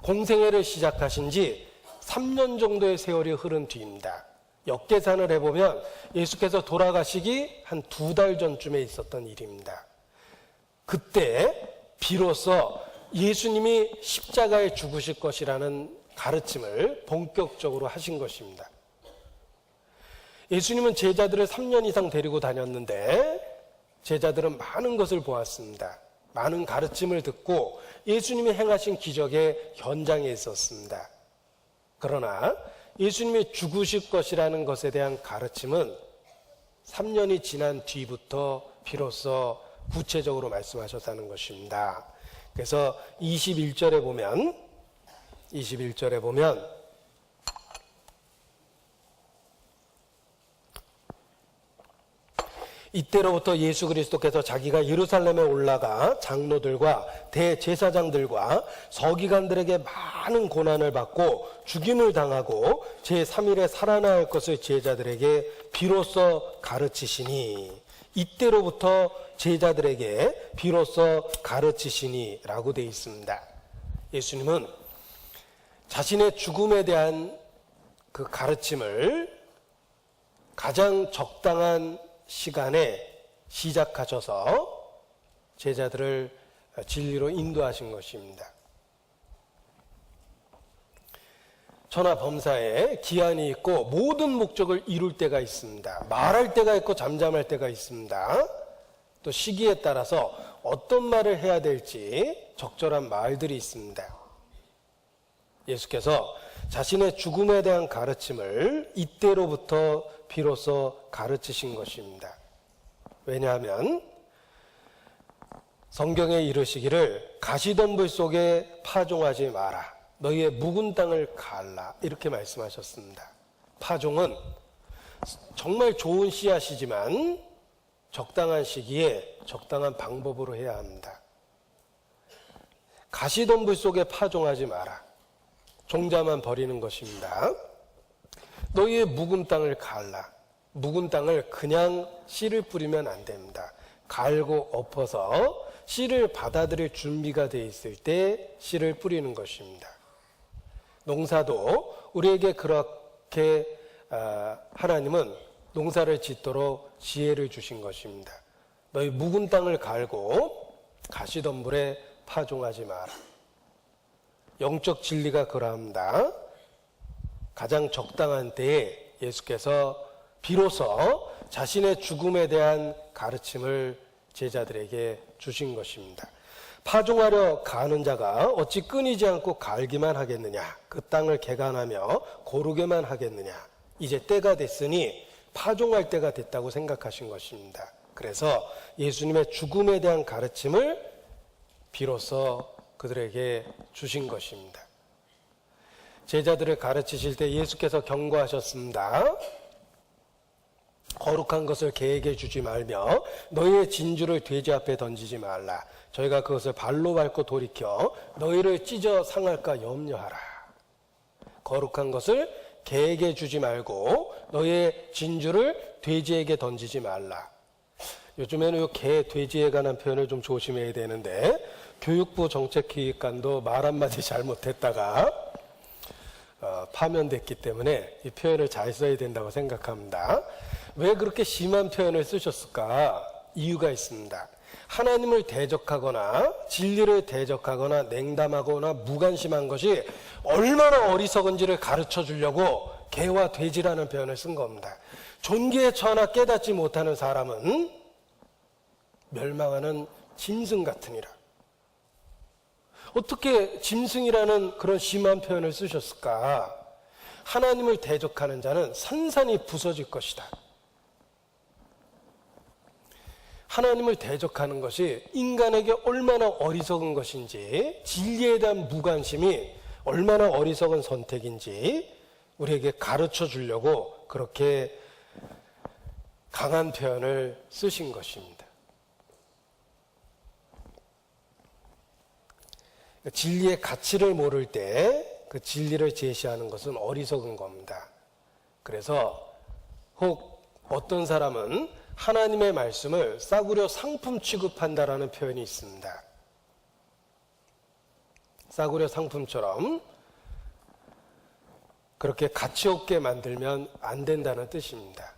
공생애를 시작하신 지 3년 정도의 세월이 흐른 뒤입니다. 역계산을 해보면 예수께서 돌아가시기 한 2달 전쯤에 있었던 일입니다. 그때 비로소 예수님이 십자가에 죽으실 것이라는 가르침을 본격적으로 하신 것입니다. 예수님은 제자들을 3년 이상 데리고 다녔는데 제자들은 많은 것을 보았습니다. 많은 가르침을 듣고 예수님이 행하신 기적의 현장에 있었습니다. 그러나 예수님이 죽으실 것이라는 것에 대한 가르침은 3년이 지난 뒤부터 비로소 구체적으로 말씀하셨다는 것입니다. 그래서 21절에 보면 21절에 보면 이때로부터 예수 그리스도께서 자기가 예루살렘에 올라가 장로들과 대제사장들과 서기관들에게 많은 고난을 받고 죽임을 당하고 제3일에 살아날 것을 제자들에게 비로소 가르치시니, 이때로부터 제자들에게 비로소 가르치시니 라고 되어 있습니다. 예수님은 자신의 죽음에 대한 그 가르침을 가장 적당한 시간에 시작하셔서 제자들을 진리로 인도하신 것입니다. 천하범사에 기한이 있고 모든 목적을 이룰 때가 있습니다. 말할 때가 있고 잠잠할 때가 있습니다. 또 시기에 따라서 어떤 말을 해야 될지 적절한 말들이 있습니다. 예수께서 자신의 죽음에 대한 가르침을 이때로부터 비로소 가르치신 것입니다. 왜냐하면 성경에 이르시기를 가시덤불 속에 파종하지 마라, 너희의 묵은 땅을 갈라, 이렇게 말씀하셨습니다. 파종은 정말 좋은 씨앗이지만 적당한 시기에 적당한 방법으로 해야 합니다. 가시덤불 속에 파종하지 마라, 종자만 버리는 것입니다. 너희의 묵은 땅을 갈라. 묵은 땅을 그냥 씨를 뿌리면 안 됩니다. 갈고 엎어서 씨를 받아들일 준비가 되어 있을 때 씨를 뿌리는 것입니다. 농사도 우리에게 그렇게 하나님은 농사를 짓도록 지혜를 주신 것입니다. 너희 묵은 땅을 갈고 가시덤불에 파종하지 마라. 영적 진리가 그러합니다. 가장 적당한 때에 예수께서 비로소 자신의 죽음에 대한 가르침을 제자들에게 주신 것입니다. 파종하려 가는 자가 어찌 끊이지 않고 갈기만 하겠느냐, 그 땅을 개간하며 고르게만 하겠느냐, 이제 때가 됐으니 파종할 때가 됐다고 생각하신 것입니다. 그래서 예수님의 죽음에 대한 가르침을 비로소 그들에게 주신 것입니다. 제자들을 가르치실 때 예수께서 경고하셨습니다. 거룩한 것을 개에게 주지 말며 너희의 진주를 돼지 앞에 던지지 말라. 저희가 그것을 발로 밟고 돌이켜 너희를 찢어 상할까 염려하라. 거룩한 것을 개에게 주지 말고 너희의 진주를 돼지에게 던지지 말라. 요즘에는 이 개, 돼지에 관한 표현을 좀 조심해야 되는데 교육부 정책기획관도 말 한마디 잘못했다가 파면됐기 때문에 이 표현을 잘 써야 된다고 생각합니다. 왜 그렇게 심한 표현을 쓰셨을까? 이유가 있습니다. 하나님을 대적하거나 진리를 대적하거나 냉담하거나 무관심한 것이 얼마나 어리석은지를 가르쳐 주려고 개와 돼지라는 표현을 쓴 겁니다. 존귀에 처하나 깨닫지 못하는 사람은 멸망하는 짐승 같으니라. 어떻게 짐승이라는 그런 심한 표현을 쓰셨을까? 하나님을 대적하는 자는 산산이 부서질 것이다. 하나님을 대적하는 것이 인간에게 얼마나 어리석은 것인지, 진리에 대한 무관심이 얼마나 어리석은 선택인지 우리에게 가르쳐 주려고 그렇게 강한 표현을 쓰신 것입니다. 진리의 가치를 모를 때 그 진리를 제시하는 것은 어리석은 겁니다. 그래서 혹 어떤 사람은 하나님의 말씀을 싸구려 상품 취급한다라는 표현이 있습니다. 싸구려 상품처럼 그렇게 가치 없게 만들면 안 된다는 뜻입니다.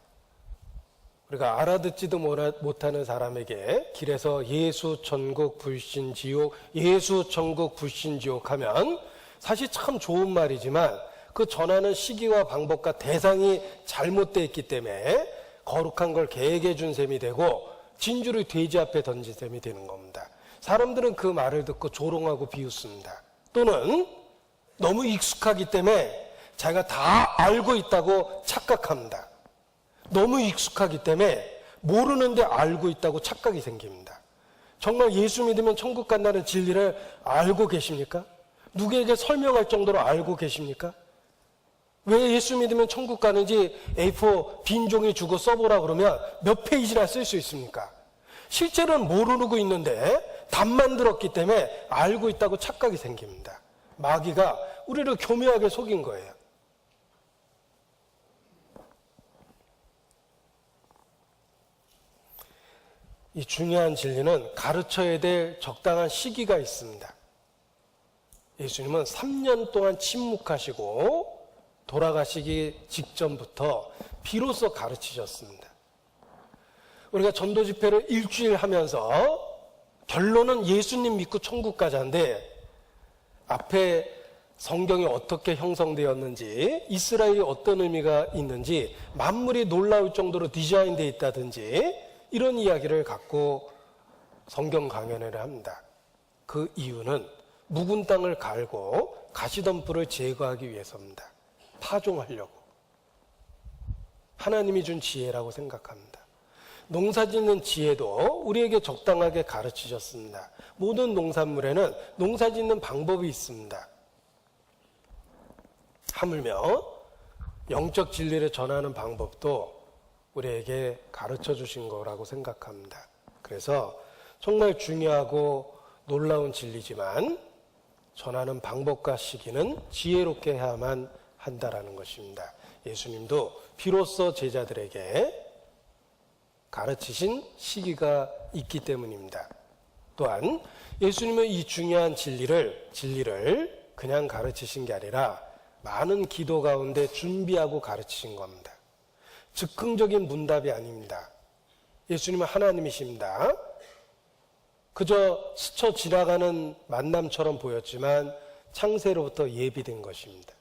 우리가 알아듣지도 못하는 사람에게 길에서 예수 천국 불신 지옥, 예수 천국 불신 지옥 하면 사실 참 좋은 말이지만 그 전하는 시기와 방법과 대상이 잘못되어 있기 때문에 거룩한 걸 개에게 준 셈이 되고 진주를 돼지 앞에 던진 셈이 되는 겁니다. 사람들은 그 말을 듣고 조롱하고 비웃습니다. 또는 너무 익숙하기 때문에 자기가 다 알고 있다고 착각합니다. 너무 익숙하기 때문에 모르는데 알고 있다고 착각이 생깁니다. 정말 예수 믿으면 천국 간다는 진리를 알고 계십니까? 누구에게 설명할 정도로 알고 계십니까? 왜 예수 믿으면 천국 가는지 A4 빈 종이 주고 써보라 그러면 몇 페이지나 쓸 수 있습니까? 실제로는 모르고 있는데 답만 들었기 때문에 알고 있다고 착각이 생깁니다. 마귀가 우리를 교묘하게 속인 거예요. 이 중요한 진리는 가르쳐야 될 적당한 시기가 있습니다. 예수님은 3년 동안 침묵하시고 돌아가시기 직전부터 비로소 가르치셨습니다. 우리가 전도 집회를 일주일 하면서 결론은 예수님 믿고 천국 가자인데 앞에 성경이 어떻게 형성되었는지, 이스라엘이 어떤 의미가 있는지, 만물이 놀라울 정도로 디자인되어 있다든지 이런 이야기를 갖고 성경 강연회를 합니다. 그 이유는 묵은 땅을 갈고 가시덤불을 제거하기 위해서입니다. 파종하려고. 하나님이 준 지혜라고 생각합니다. 농사짓는 지혜도 우리에게 적당하게 가르치셨습니다. 모든 농산물에는 농사짓는 방법이 있습니다. 하물며 영적 진리를 전하는 방법도 우리에게 가르쳐 주신 거라고 생각합니다. 그래서 정말 중요하고 놀라운 진리지만 전하는 방법과 시기는 지혜롭게 해야만 한다라는 것입니다. 예수님도 비로소 제자들에게 가르치신 시기가 있기 때문입니다. 또한 예수님은 이 중요한 진리를 그냥 가르치신 게 아니라 많은 기도 가운데 준비하고 가르치신 겁니다. 즉흥적인 문답이 아닙니다. 예수님은 하나님이십니다. 그저 스쳐 지나가는 만남처럼 보였지만 창세로부터 예비된 것입니다.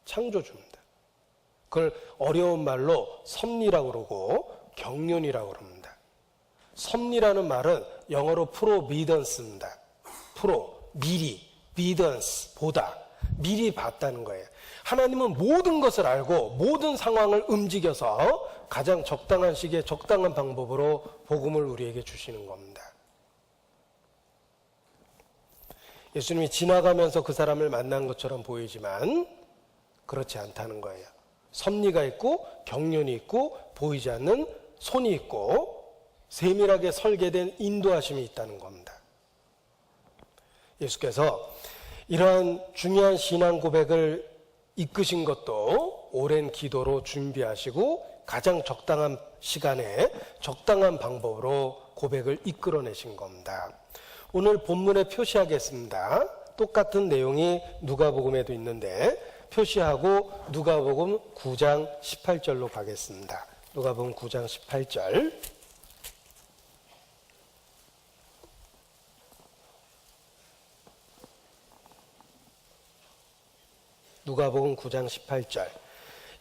창조주입니다. 그걸 어려운 말로 섭리라고 그러고 경륜이라고 그럽니다. 섭리라는 말은 영어로 프로비던스입니다. 미리, 비던스, 보다, 미리 봤다는 거예요. 하나님은 모든 것을 알고 모든 상황을 움직여서 가장 적당한 시기에 적당한 방법으로 복음을 우리에게 주시는 겁니다. 예수님이 지나가면서 그 사람을 만난 것처럼 보이지만 그렇지 않다는 거예요. 섭리가 있고 경륜이 있고 보이지 않는 손이 있고 세밀하게 설계된 인도하심이 있다는 겁니다. 예수께서 이러한 중요한 신앙 고백을 이끄신 것도 오랜 기도로 준비하시고 가장 적당한 시간에 적당한 방법으로 고백을 이끌어내신 겁니다. 오늘 본문에 표시하겠습니다. 똑같은 내용이 누가복음에도 있는데 표시하고 누가복음 9장 18절로 가겠습니다. 누가복음 9장 18절. 누가복음 9장 18절.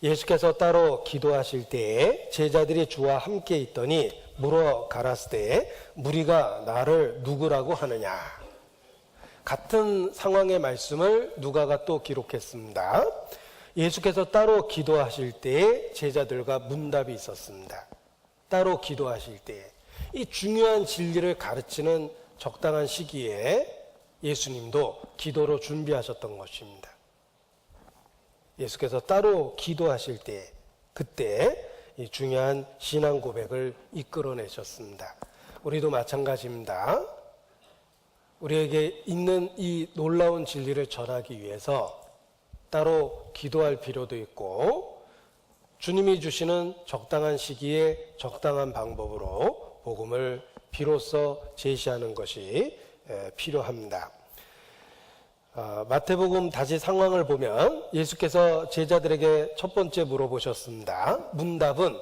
예수께서 따로 기도하실 때에 제자들이 주와 함께 있더니 물어 가라스되 무리가 나를 누구라고 하느냐. 같은 상황의 말씀을 누가가 또 기록했습니다. 예수께서 따로 기도하실 때에 제자들과 문답이 있었습니다. 따로 기도하실 때에 이 중요한 진리를 가르치는 적당한 시기에 예수님도 기도로 준비하셨던 것입니다. 예수께서 따로 기도하실 때 그때 이 중요한 신앙 고백을 이끌어내셨습니다. 우리도 마찬가지입니다. 우리에게 있는 이 놀라운 진리를 전하기 위해서 따로 기도할 필요도 있고 주님이 주시는 적당한 시기에 적당한 방법으로 복음을 비로소 제시하는 것이 필요합니다. 마태복음 다시 상황을 보면 예수께서 제자들에게 첫 번째 물어보셨습니다. 문답은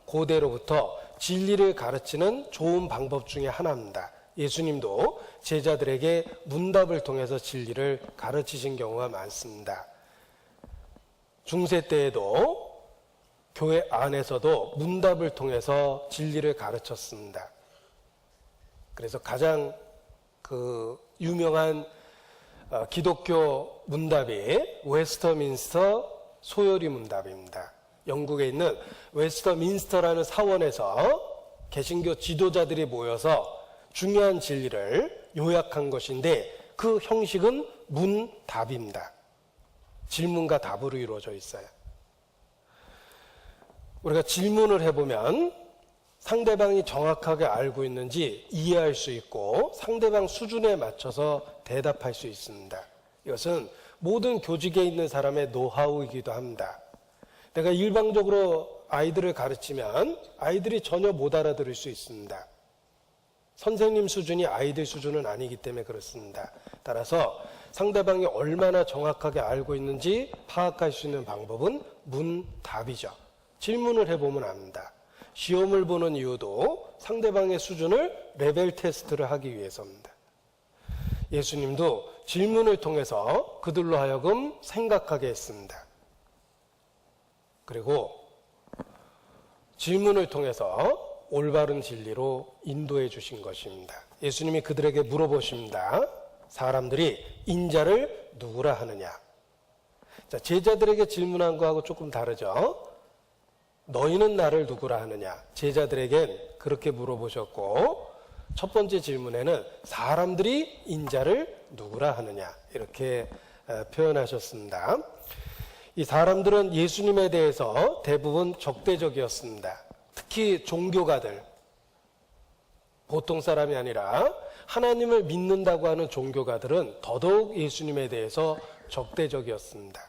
고대로부터 진리를 가르치는 좋은 방법 중에 하나입니다. 예수님도 제자들에게 문답을 통해서 진리를 가르치신 경우가 많습니다. 중세 때에도 교회 안에서도 문답을 통해서 진리를 가르쳤습니다. 그래서 가장 유명한 기독교 문답이 웨스터민스터 소요리 문답입니다. 영국에 있는 웨스터민스터라는 사원에서 개신교 지도자들이 모여서 중요한 진리를 요약한 것인데 그 형식은 문답입니다. 질문과 답으로 이루어져 있어요. 우리가 질문을 해보면 상대방이 정확하게 알고 있는지 이해할 수 있고 상대방 수준에 맞춰서 대답할 수 있습니다. 이것은 모든 교직에 있는 사람의 노하우이기도 합니다. 내가 일방적으로 아이들을 가르치면 아이들이 전혀 못 알아들을 수 있습니다. 선생님 수준이 아이들 수준은 아니기 때문에 그렇습니다. 따라서 상대방이 얼마나 정확하게 알고 있는지 파악할 수 있는 방법은 문답이죠. 질문을 해보면 압니다. 시험을 보는 이유도 상대방의 수준을 레벨 테스트를 하기 위해서입니다. 예수님도 질문을 통해서 그들로 하여금 생각하게 했습니다. 그리고 질문을 통해서 올바른 진리로 인도해 주신 것입니다. 예수님이 그들에게 물어보십니다. 사람들이 인자를 누구라 하느냐? 자, 제자들에게 질문한 거하고 조금 다르죠? 너희는 나를 누구라 하느냐? 제자들에겐 그렇게 물어보셨고 첫 번째 질문에는 사람들이 인자를 누구라 하느냐? 이렇게 표현하셨습니다. 이 사람들은 예수님에 대해서 대부분 적대적이었습니다. 특히 종교가들, 보통 사람이 아니라 하나님을 믿는다고 하는 종교가들은 더더욱 예수님에 대해서 적대적이었습니다.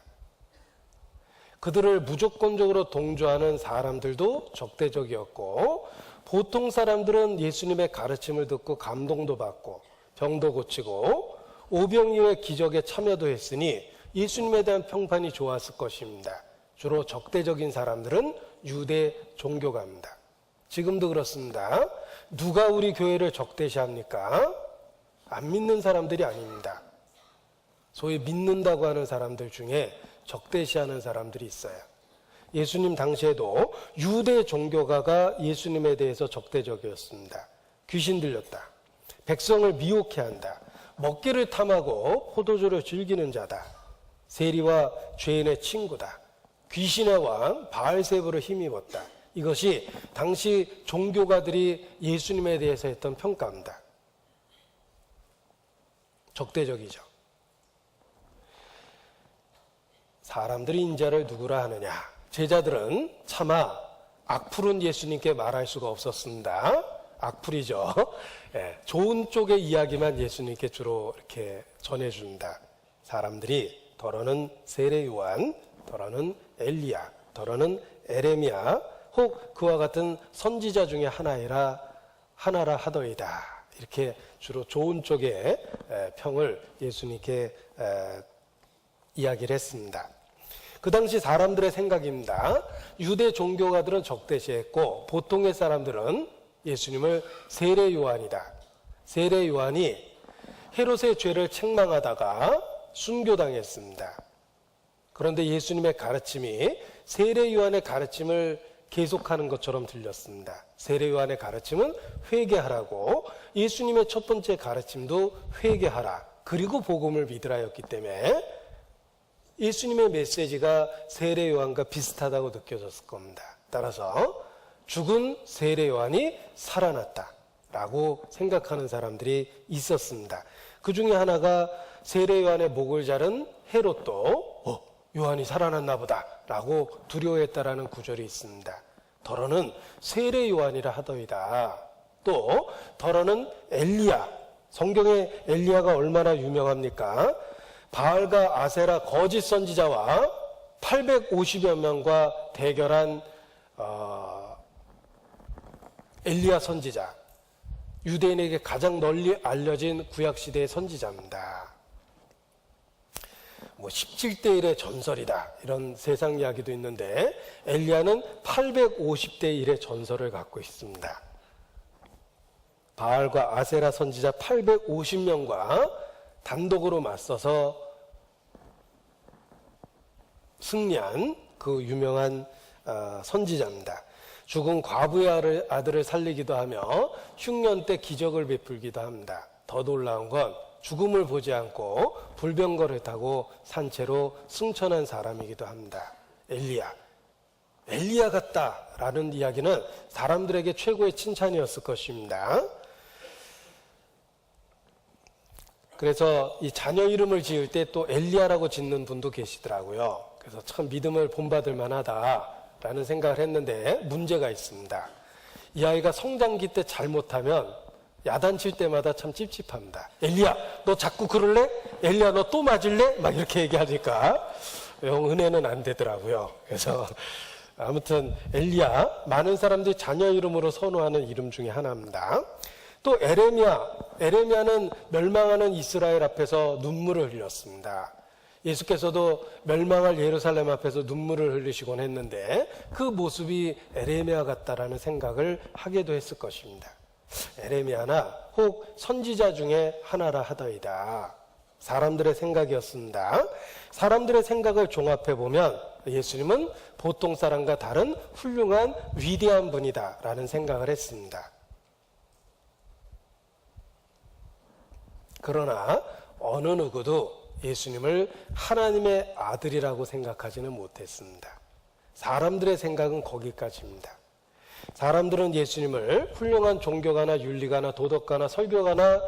그들을 무조건적으로 동조하는 사람들도 적대적이었고 보통 사람들은 예수님의 가르침을 듣고 감동도 받고 병도 고치고 오병이어의 기적에 참여도 했으니 예수님에 대한 평판이 좋았을 것입니다. 주로 적대적인 사람들은 유대 종교가입니다. 지금도 그렇습니다. 누가 우리 교회를 적대시합니까? 안 믿는 사람들이 아닙니다. 소위 믿는다고 하는 사람들 중에 적대시하는 사람들이 있어요. 예수님 당시에도 유대 종교가가 예수님에 대해서 적대적이었습니다. 귀신 들렸다. 백성을 미혹해 한다. 먹기를 탐하고 포도주를 즐기는 자다. 세리와 죄인의 친구다. 귀신의 왕 바알세부를 힘입었다. 이것이 당시 종교가들이 예수님에 대해서 했던 평가입니다. 적대적이죠. 사람들이 인자를 누구라 하느냐? 제자들은 차마 악플은 예수님께 말할 수가 없었습니다. 악플이죠. 예, 좋은 쪽의 이야기만 예수님께 주로 이렇게 전해준다. 사람들이 더러는 세례 요한, 더러는 엘리야, 더러는 에레미야, 혹 그와 같은 선지자 중에 하나라 하더이다. 이렇게 주로 좋은 쪽의 평을 예수님께 이야기를 했습니다. 그 당시 사람들의 생각입니다. 유대 종교가들은 적대시했고 보통의 사람들은 예수님을 세례 요한이다. 세례 요한이 헤롯의 죄를 책망하다가 순교당했습니다. 그런데 예수님의 가르침이 세례 요한의 가르침을 계속하는 것처럼 들렸습니다. 세례 요한의 가르침은 회개하라고, 예수님의 첫 번째 가르침도 회개하라, 그리고 복음을 믿으라였기 때문에 예수님의 메시지가 세례 요한과 비슷하다고 느껴졌을 겁니다. 따라서 죽은 세례 요한이 살아났다라고 생각하는 사람들이 있었습니다. 그 중에 하나가 세례 요한의 목을 자른 헤롯도 요한이 살아났나 보다라고 두려워했다라는 구절이 있습니다. 더러는 세례 요한이라 하더이다. 또 더러는 엘리야. 성경에 엘리야가 얼마나 유명합니까? 바알과 아세라 거짓 선지자와 850여 명과 대결한 엘리야 선지자, 유대인에게 가장 널리 알려진 구약시대의 선지자입니다. 17대 1의 전설이다, 이런 세상 이야기도 있는데 엘리야는 850대 1의 전설을 갖고 있습니다. 바알과 아세라 선지자 850명과 단독으로 맞서서 승리한 그 유명한 선지자입니다. 죽은 과부의 아들을 살리기도 하며 흉년 때 기적을 베풀기도 합니다. 더 놀라운 건 죽음을 보지 않고 불병거를 타고 산채로 승천한 사람이기도 합니다. 엘리야 같다라는 이야기는 사람들에게 최고의 칭찬이었을 것입니다. 그래서 이 자녀 이름을 지을 때 또 엘리야라고 짓는 분도 계시더라고요. 그래서 참 믿음을 본받을 만하다라는 생각을 했는데 문제가 있습니다. 이 아이가 성장기 때 잘못하면 야단칠 때마다 참 찝찝합니다. 엘리야, 너 자꾸 그럴래? 엘리야, 너 또 맞을래? 막 이렇게 얘기하니까 영 은혜는 안 되더라고요. 그래서 아무튼 엘리야, 많은 사람들이 자녀 이름으로 선호하는 이름 중에 하나입니다. 또 에레미야는 멸망하는 이스라엘 앞에서 눈물을 흘렸습니다. 예수께서도 멸망할 예루살렘 앞에서 눈물을 흘리시곤 했는데 그 모습이 에레미야 같다라는 생각을 하게도 했을 것입니다. 에레미야나 혹 선지자 중에 하나라 하더이다. 사람들의 생각이었습니다. 사람들의 생각을 종합해보면 예수님은 보통 사람과 다른 훌륭한 위대한 분이다라는 생각을 했습니다. 그러나 어느 누구도 예수님을 하나님의 아들이라고 생각하지는 못했습니다. 사람들의 생각은 거기까지입니다. 사람들은 예수님을 훌륭한 종교가나 윤리가나 도덕가나 설교가나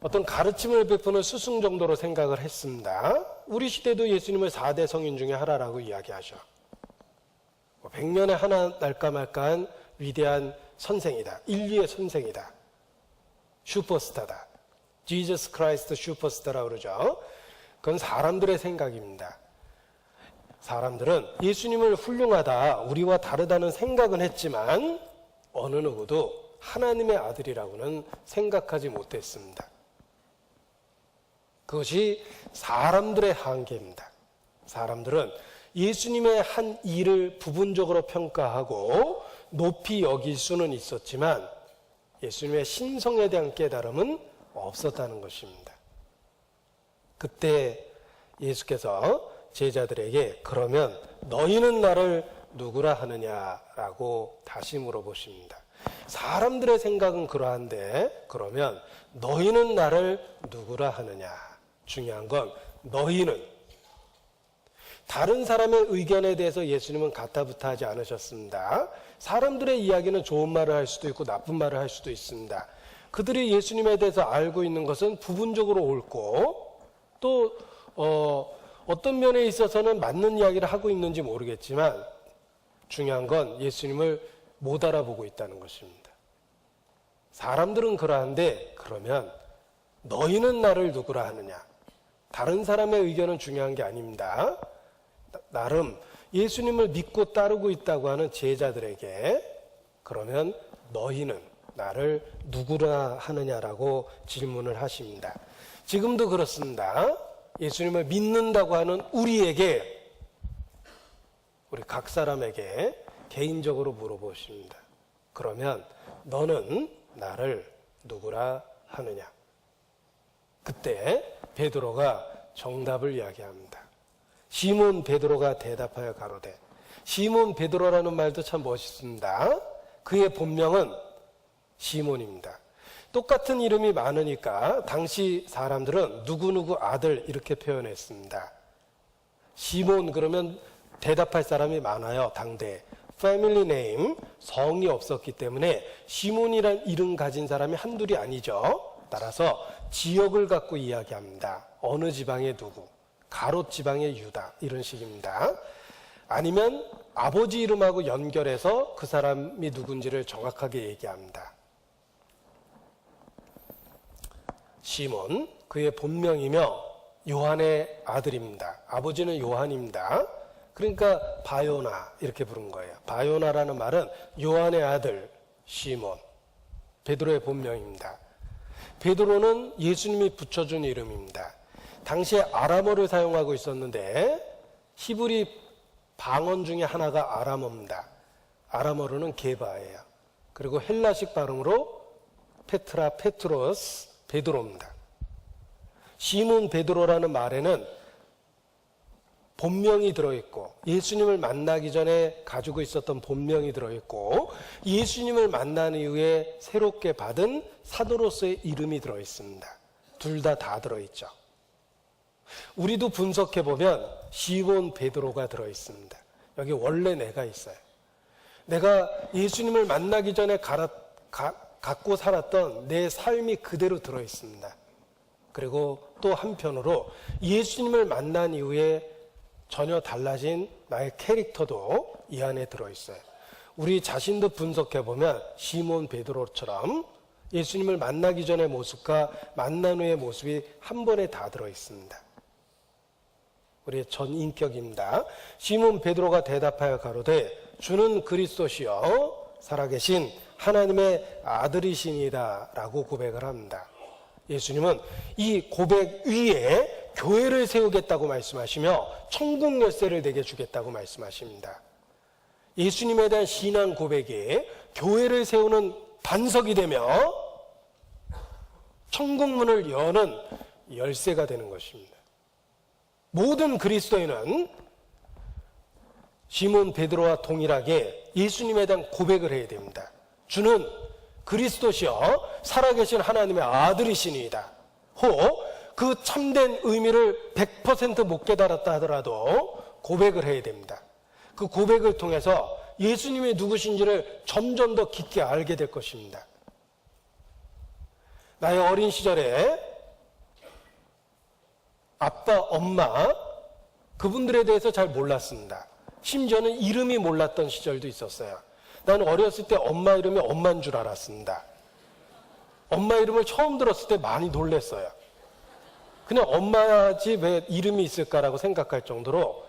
어떤 가르침을 베푸는 스승 정도로 생각을 했습니다. 우리 시대도 예수님을 4대 성인 중에 하나라고 이야기하죠. 100년에 하나 날까 말까한 위대한 선생이다. 인류의 선생이다. 슈퍼스타다. 지저스 크라이스트 슈퍼스타라고 그러죠. 그건 사람들의 생각입니다. 사람들은 예수님을 훌륭하다, 우리와 다르다는 생각은 했지만 어느 누구도 하나님의 아들이라고는 생각하지 못했습니다. 그것이 사람들의 한계입니다. 사람들은 예수님의 한 일을 부분적으로 평가하고 높이 여길 수는 있었지만 예수님의 신성에 대한 깨달음은 없었다는 것입니다. 그때 예수께서 제자들에게 그러면 너희는 나를 누구라 하느냐라고 다시 물어보십니다. 사람들의 생각은 그러한데 그러면 너희는 나를 누구라 하느냐. 중요한 건 너희는. 다른 사람의 의견에 대해서 예수님은 가타부타하지 않으셨습니다. 사람들의 이야기는 좋은 말을 할 수도 있고 나쁜 말을 할 수도 있습니다. 그들이 예수님에 대해서 알고 있는 것은 부분적으로 옳고 또 어떤 면에 있어서는 맞는 이야기를 하고 있는지 모르겠지만 중요한 건 예수님을 못 알아보고 있다는 것입니다. 사람들은 그러한데 그러면 너희는 나를 누구라 하느냐. 다른 사람의 의견은 중요한 게 아닙니다. 나름 예수님을 믿고 따르고 있다고 하는 제자들에게 그러면 너희는 나를 누구라 하느냐라고 질문을 하십니다. 지금도 그렇습니다. 예수님을 믿는다고 하는 우리에게, 우리 각 사람에게 개인적으로 물어보십니다. 그러면 너는 나를 누구라 하느냐? 그때 베드로가 정답을 이야기합니다. 시몬 베드로가 대답하여 가로되. 시몬 베드로라는 말도 참 멋있습니다. 그의 본명은 시몬입니다. 똑같은 이름이 많으니까 당시 사람들은 누구누구 아들 이렇게 표현했습니다. 시몬 그러면 대답할 사람이 많아요. 당대. 패밀리 네임, 성이 없었기 때문에 시몬이란 이름 가진 사람이 한둘이 아니죠. 따라서 지역을 갖고 이야기합니다. 어느 지방의 누구, 가롯 지방의 유다 이런 식입니다. 아니면 아버지 이름하고 연결해서 그 사람이 누군지를 정확하게 얘기합니다. 시몬, 그의 본명이며 요한의 아들입니다. 아버지는 요한입니다. 그러니까 바요나 이렇게 부른 거예요. 바요나라는 말은 요한의 아들 시몬, 베드로의 본명입니다. 베드로는 예수님이 붙여준 이름입니다. 당시에 아람어를 사용하고 있었는데 히브리 방언 중에 하나가 아람어입니다. 아람어로는 게바예요. 그리고 헬라식 발음으로 페트라, 페트로스, 베드로입니다. 시몬 베드로라는 말에는 본명이 들어있고 예수님을 만나기 전에 가지고 있었던 본명이 들어있고 예수님을 만난 이후에 새롭게 받은 사도로서의 이름이 들어있습니다. 둘 다 들어있죠. 우리도 분석해보면 시몬 베드로가 들어있습니다. 여기 원래 내가 있어요. 내가 예수님을 만나기 전에 갖고 살았던 내 삶이 그대로 들어있습니다. 그리고 또 한편으로 예수님을 만난 이후에 전혀 달라진 나의 캐릭터도 이 안에 들어있어요. 우리 자신도 분석해보면 시몬 베드로처럼 예수님을 만나기 전의 모습과 만난 후의 모습이 한 번에 다 들어있습니다. 우리의 전 인격입니다. 시몬 베드로가 대답하여 가로되 주는 그리스도시요 살아계신 하나님의 아들이시니이다 라고 고백을 합니다. 예수님은 이 고백 위에 교회를 세우겠다고 말씀하시며 천국 열쇠를 내게 주겠다고 말씀하십니다. 예수님에 대한 신앙 고백이 교회를 세우는 반석이 되며 천국문을 여는 열쇠가 되는 것입니다. 모든 그리스도인은 시몬 베드로와 동일하게 예수님에 대한 고백을 해야 됩니다. 주는 그리스도시여 살아계신 하나님의 아들이시니이다. 혹 그 참된 의미를 100% 못 깨달았다 하더라도 고백을 해야 됩니다. 그 고백을 통해서 예수님이 누구신지를 점점 더 깊게 알게 될 것입니다. 나의 어린 시절에 아빠, 엄마 그분들에 대해서 잘 몰랐습니다. 심지어는 이름이 몰랐던 시절도 있었어요. 나는 어렸을 때 엄마 이름이 엄마인 줄 알았습니다. 엄마 이름을 처음 들었을 때 많이 놀랐어요. 그냥 엄마지 왜 이름이 있을까라고 생각할 정도로.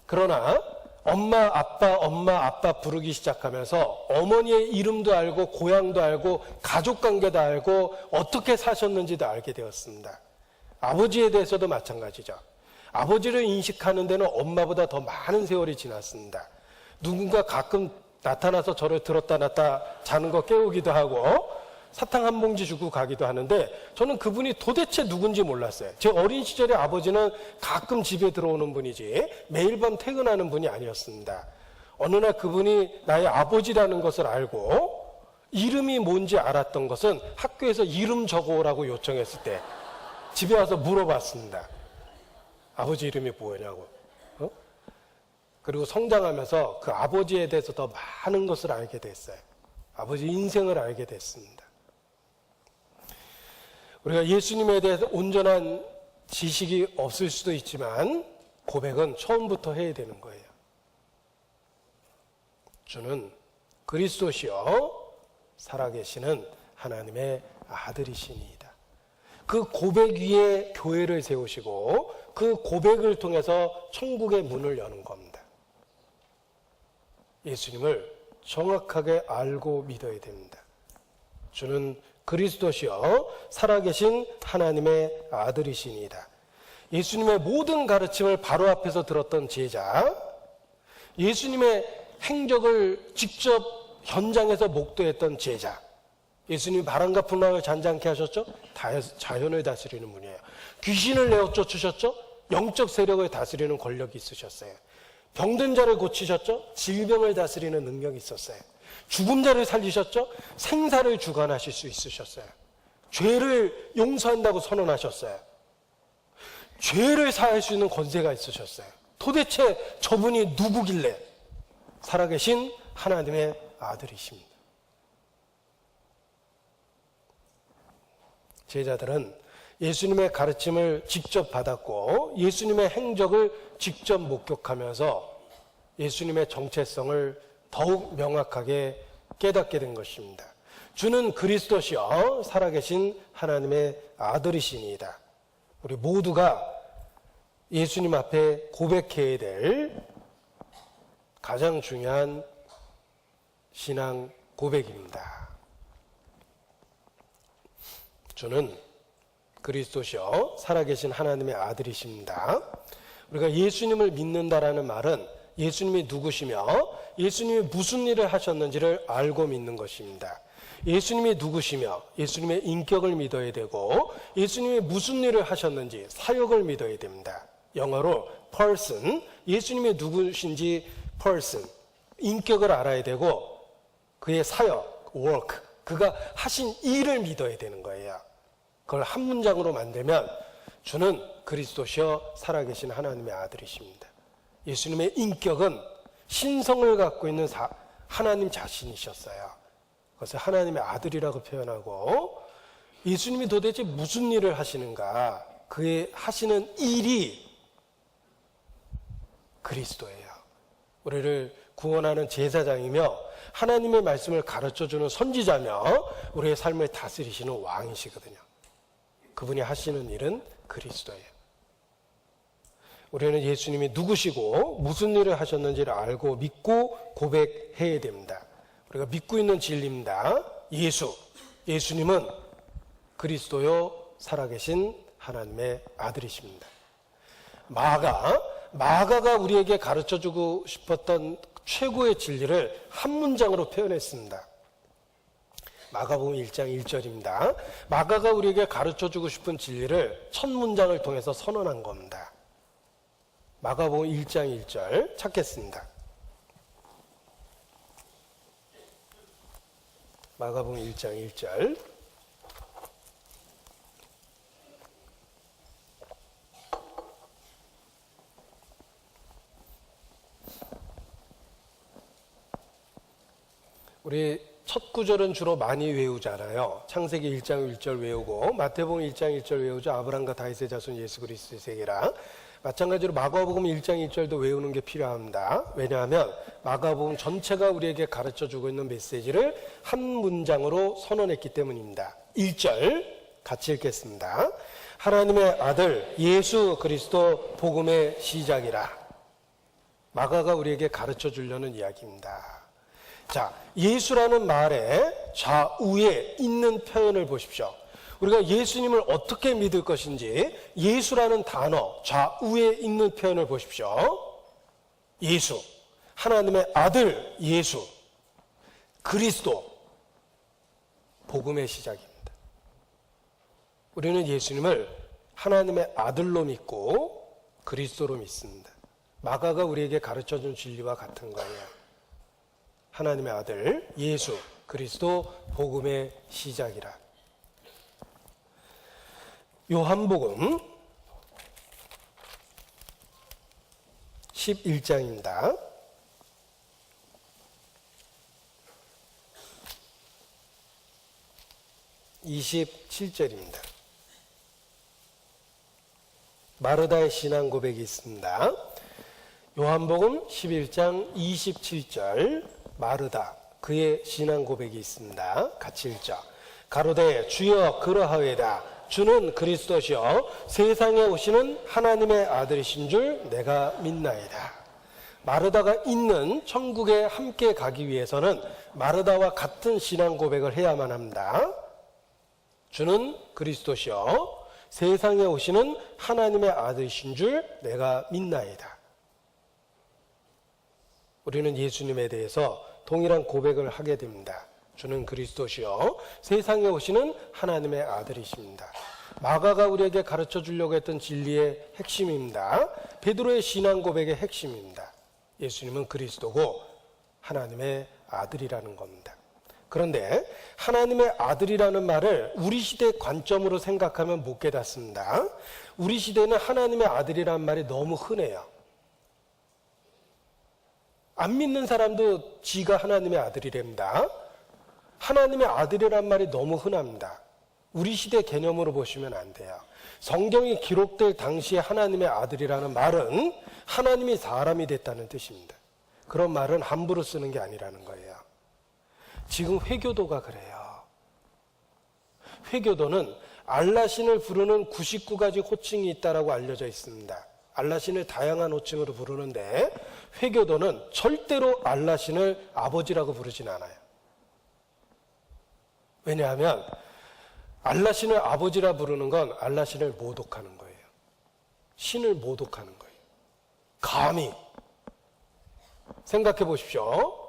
그러나 엄마, 아빠 부르기 시작하면서 어머니의 이름도 알고 고향도 알고 가족관계도 알고 어떻게 사셨는지도 알게 되었습니다. 아버지에 대해서도 마찬가지죠. 아버지를 인식하는 데는 엄마보다 더 많은 세월이 지났습니다. 누군가 가끔 나타나서 저를 들었다 놨다 자는 거 깨우기도 하고 사탕 한 봉지 주고 가기도 하는데 저는 그분이 도대체 누군지 몰랐어요. 제 어린 시절에 아버지는 가끔 집에 들어오는 분이지 매일 밤 퇴근하는 분이 아니었습니다. 어느 날 그분이 나의 아버지라는 것을 알고 이름이 뭔지 알았던 것은 학교에서 이름 적어오라고 요청했을 때 집에 와서 물어봤습니다. 아버지 이름이 뭐냐고. 그리고 성장하면서 그 아버지에 대해서 더 많은 것을 알게 됐어요. 아버지 인생을 알게 됐습니다. 우리가 예수님에 대해서 온전한 지식이 없을 수도 있지만 고백은 처음부터 해야 되는 거예요. 주는 그리스도시요 살아계시는 하나님의 아들이시니이다. 그 고백 위에 교회를 세우시고 그 고백을 통해서 천국의 문을 여는 겁니다. 예수님을 정확하게 알고 믿어야 됩니다. 주는 그리스도시요 살아계신 하나님의 아들이시니이다. 예수님의 모든 가르침을 바로 앞에서 들었던 제자, 예수님의 행적을 직접 현장에서 목도했던 제자, 예수님이 바람과 풍랑을 잔잔케 하셨죠? 자연을 다스리는 분이에요. 귀신을 내어 쫓으셨죠? 영적 세력을 다스리는 권력이 있으셨어요. 병든 자를 고치셨죠? 질병을 다스리는 능력이 있었어요. 죽은 자를 살리셨죠? 생사를 주관하실 수 있으셨어요. 죄를 용서한다고 선언하셨어요. 죄를 사할 수 있는 권세가 있으셨어요. 도대체 저분이 누구길래 살아계신 하나님의 아들이십니다. 제자들은 예수님의 가르침을 직접 받았고 예수님의 행적을 직접 목격하면서 예수님의 정체성을 더욱 명확하게 깨닫게 된 것입니다. 주는 그리스도시요 살아계신 하나님의 아들이시니이다. 우리 모두가 예수님 앞에 고백해야 될 가장 중요한 신앙 고백입니다. 주는 그리스도시요 살아계신 하나님의 아들이십니다. 우리가 예수님을 믿는다라는 말은 예수님이 누구시며 예수님이 무슨 일을 하셨는지를 알고 믿는 것입니다. 예수님이 누구시며 예수님의 인격을 믿어야 되고 예수님이 무슨 일을 하셨는지 사역을 믿어야 됩니다. 영어로 person, 예수님이 누구신지 person, 인격을 알아야 되고 그의 사역, work, 그가 하신 일을 믿어야 되는 거예요. 그걸 한 문장으로 만들면 주는 그리스도시여 살아계신 하나님의 아들이십니다. 예수님의 인격은 신성을 갖고 있는 하나님 자신이셨어요. 그것을 하나님의 아들이라고 표현하고 예수님이 도대체 무슨 일을 하시는가? 그의 하시는 일이 그리스도예요. 우리를 구원하는 제사장이며 하나님의 말씀을 가르쳐주는 선지자며 우리의 삶을 다스리시는 왕이시거든요. 그분이 하시는 일은 그리스도예요. 우리는 예수님이 누구시고 무슨 일을 하셨는지를 알고 믿고 고백해야 됩니다. 우리가 믿고 있는 진리입니다. 예수님은 그리스도요 살아계신 하나님의 아들이십니다. 마가가 우리에게 가르쳐주고 싶었던 최고의 진리를 한 문장으로 표현했습니다. 마가복음 1장 1절입니다. 마가가 우리에게 가르쳐주고 싶은 진리를 첫 문장을 통해서 선언한 겁니다. 마가복음 1장 1절 찾겠습니다. 마가복음 1장 1절. 우리 첫 구절은 주로 많이 외우잖아요. 창세기 1장 1절 외우고 마태복음 1장 1절 외우죠. 아브라함과 다윗의 자손 예수 그리스도의 세계라. 마찬가지로 마가복음 1장 1절도 외우는 게 필요합니다. 왜냐하면 마가복음 전체가 우리에게 가르쳐주고 있는 메시지를 한 문장으로 선언했기 때문입니다. 1절 같이 읽겠습니다. 하나님의 아들 예수 그리스도 복음의 시작이라. 마가가 우리에게 가르쳐주려는 이야기입니다. 자, 예수라는 말의 좌우에 있는 표현을 보십시오. 우리가 예수님을 어떻게 믿을 것인지 예수라는 단어 좌우에 있는 표현을 보십시오. 예수, 하나님의 아들 예수, 그리스도, 복음의 시작입니다. 우리는 예수님을 하나님의 아들로 믿고 그리스도로 믿습니다. 마가가 우리에게 가르쳐준 진리와 같은 거예요. 하나님의 아들 예수 그리스도 복음의 시작이라. 요한복음 11장입니다. 27절입니다. 마르다의 신앙 고백이 있습니다. 요한복음 11장 27절 마르다 그의 신앙 고백이 있습니다. 같이 읽자. 가로되 주여 그러하외다. 주는 그리스도시요 세상에 오시는 하나님의 아들이신 줄 내가 믿나이다. 마르다가 있는 천국에 함께 가기 위해서는 마르다와 같은 신앙 고백을 해야만 합니다. 주는 그리스도시요 세상에 오시는 하나님의 아들이신 줄 내가 믿나이다. 우리는 예수님에 대해서 동일한 고백을 하게 됩니다. 주는 그리스도시요 세상에 오시는 하나님의 아들이십니다. 마가가 우리에게 가르쳐 주려고 했던 진리의 핵심입니다. 베드로의 신앙 고백의 핵심입니다. 예수님은 그리스도고 하나님의 아들이라는 겁니다. 그런데 하나님의 아들이라는 말을 우리 시대 관점으로 생각하면 못 깨닫습니다. 우리 시대는 하나님의 아들이라는 말이 너무 흔해요. 안 믿는 사람도 지가 하나님의 아들이랍니다. 하나님의 아들이란 말이 너무 흔합니다. 우리 시대 개념으로 보시면 안 돼요. 성경이 기록될 당시에 하나님의 아들이라는 말은 하나님이 사람이 됐다는 뜻입니다. 그런 말은 함부로 쓰는 게 아니라는 거예요. 지금 회교도가 그래요. 회교도는 알라신을 부르는 99가지 호칭이 있다고 알려져 있습니다. 알라신을 다양한 호칭으로 부르는데 회교도는 절대로 알라신을 아버지라고 부르진 않아요. 왜냐하면 알라신을 아버지라 부르는 건 알라신을 모독하는 거예요. 신을 모독하는 거예요. 감히 생각해 보십시오.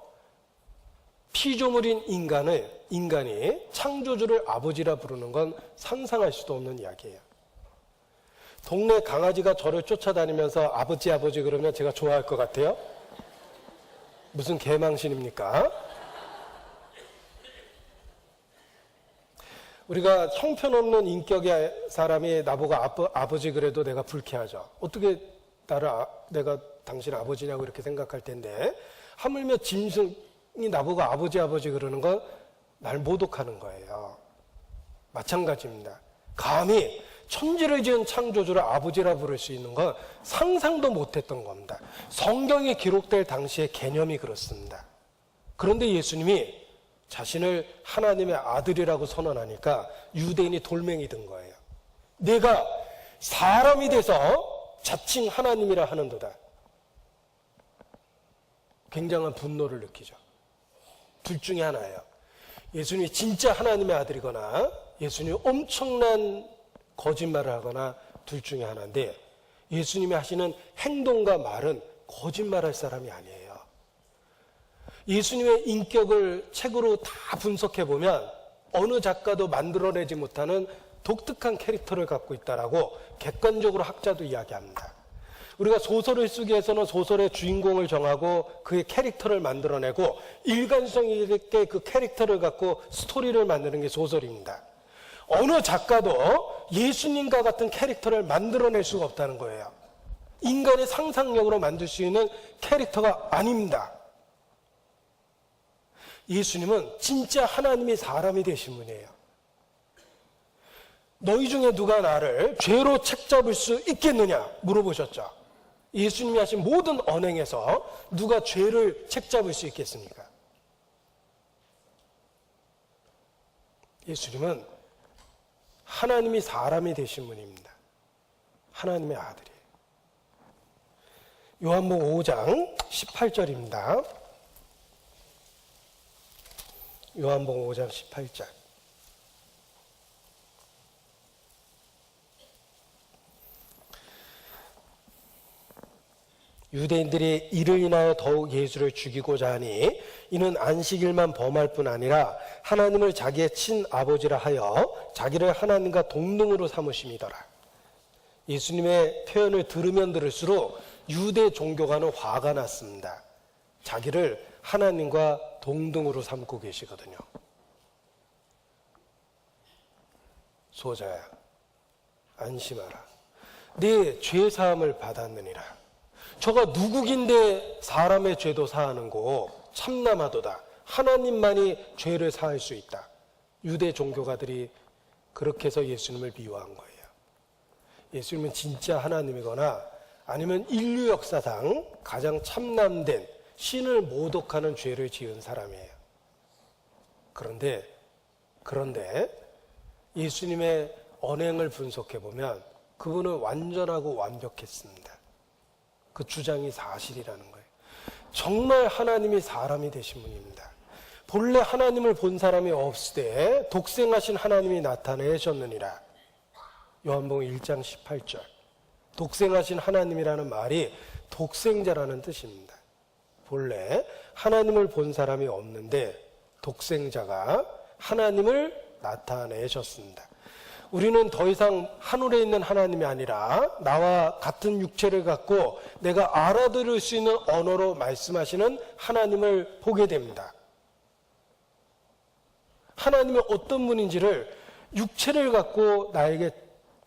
피조물인 인간이 창조주를 아버지라 부르는 건 상상할 수도 없는 이야기예요. 동네 강아지가 저를 쫓아다니면서 아버지 그러면 제가 좋아할 것 같아요? 무슨 개망신입니까? 우리가 형편없는 인격의 사람이 나보고 아버지 그래도 내가 불쾌하죠. 어떻게 내가 당신 아버지냐고 이렇게 생각할 텐데 하물며 짐승이 나보고 아버지 그러는 건 날 모독하는 거예요. 마찬가지입니다. 감히 천지를 지은 창조주를 아버지라 부를 수 있는 건 상상도 못했던 겁니다. 성경이 기록될 당시의 개념이 그렇습니다. 그런데 예수님이 자신을 하나님의 아들이라고 선언하니까 유대인이 돌멩이 든 거예요. 내가 사람이 돼서 자칭 하나님이라 하는도다. 굉장한 분노를 느끼죠. 둘 중에 하나예요. 예수님이 진짜 하나님의 아들이거나 예수님이 엄청난 거짓말을 하거나 둘 중에 하나인데, 예수님이 하시는 행동과 말은 거짓말할 사람이 아니에요. 예수님의 인격을 책으로 다 분석해 보면 어느 작가도 만들어내지 못하는 독특한 캐릭터를 갖고 있다라고 객관적으로 학자도 이야기합니다. 우리가 소설을 쓰기 위해서는 소설의 주인공을 정하고 그의 캐릭터를 만들어내고 일관성 있게 그 캐릭터를 갖고 스토리를 만드는 게 소설입니다. 어느 작가도 예수님과 같은 캐릭터를 만들어낼 수가 없다는 거예요. 인간의 상상력으로 만들 수 있는 캐릭터가 아닙니다. 예수님은 진짜 하나님이 사람이 되신 분이에요. 너희 중에 누가 나를 죄로 책잡을 수 있겠느냐 물어보셨죠. 예수님이 하신 모든 언행에서 누가 죄를 책잡을 수 있겠습니까? 예수님은 하나님이 사람이 되신 분입니다. 하나님의 아들이에요. 요한복음 5장 18절입니다. 요한복음 5장 18절. 유대인들이 이를 인하여 더욱 예수를 죽이고자 하니 이는 안식일만 범할 뿐 아니라 하나님을 자기의 친아버지라 하여 자기를 하나님과 동등으로 삼으심이더라. 예수님의 표현을 들으면 들을수록 유대 종교가는 화가 났습니다. 자기를 하나님과 동등으로 삼고 계시거든요. 소자야, 안심하라. 네 죄사함을 받았느니라. 저가 누구긴데 사람의 죄도 사하는고 참남하도다. 하나님만이 죄를 사할 수 있다. 유대 종교가들이 그렇게 해서 예수님을 미워한 거예요. 예수님은 진짜 하나님이거나 아니면 인류 역사상 가장 참남된 신을 모독하는 죄를 지은 사람이에요. 그런데 예수님의 언행을 분석해 보면 그분은 완전하고 완벽했습니다. 그 주장이 사실이라는 거예요. 정말 하나님이 사람이 되신 분입니다. 본래 하나님을 본 사람이 없을 때 독생하신 하나님이 나타내셨느니라. 요한복음 1장 18절. 독생하신 하나님이라는 말이 독생자라는 뜻입니다. 본래 하나님을 본 사람이 없는데 독생자가 하나님을 나타내셨습니다. 우리는 더 이상 하늘에 있는 하나님이 아니라 나와 같은 육체를 갖고 내가 알아들을 수 있는 언어로 말씀하시는 하나님을 보게 됩니다. 하나님이 어떤 분인지를 육체를 갖고 나에게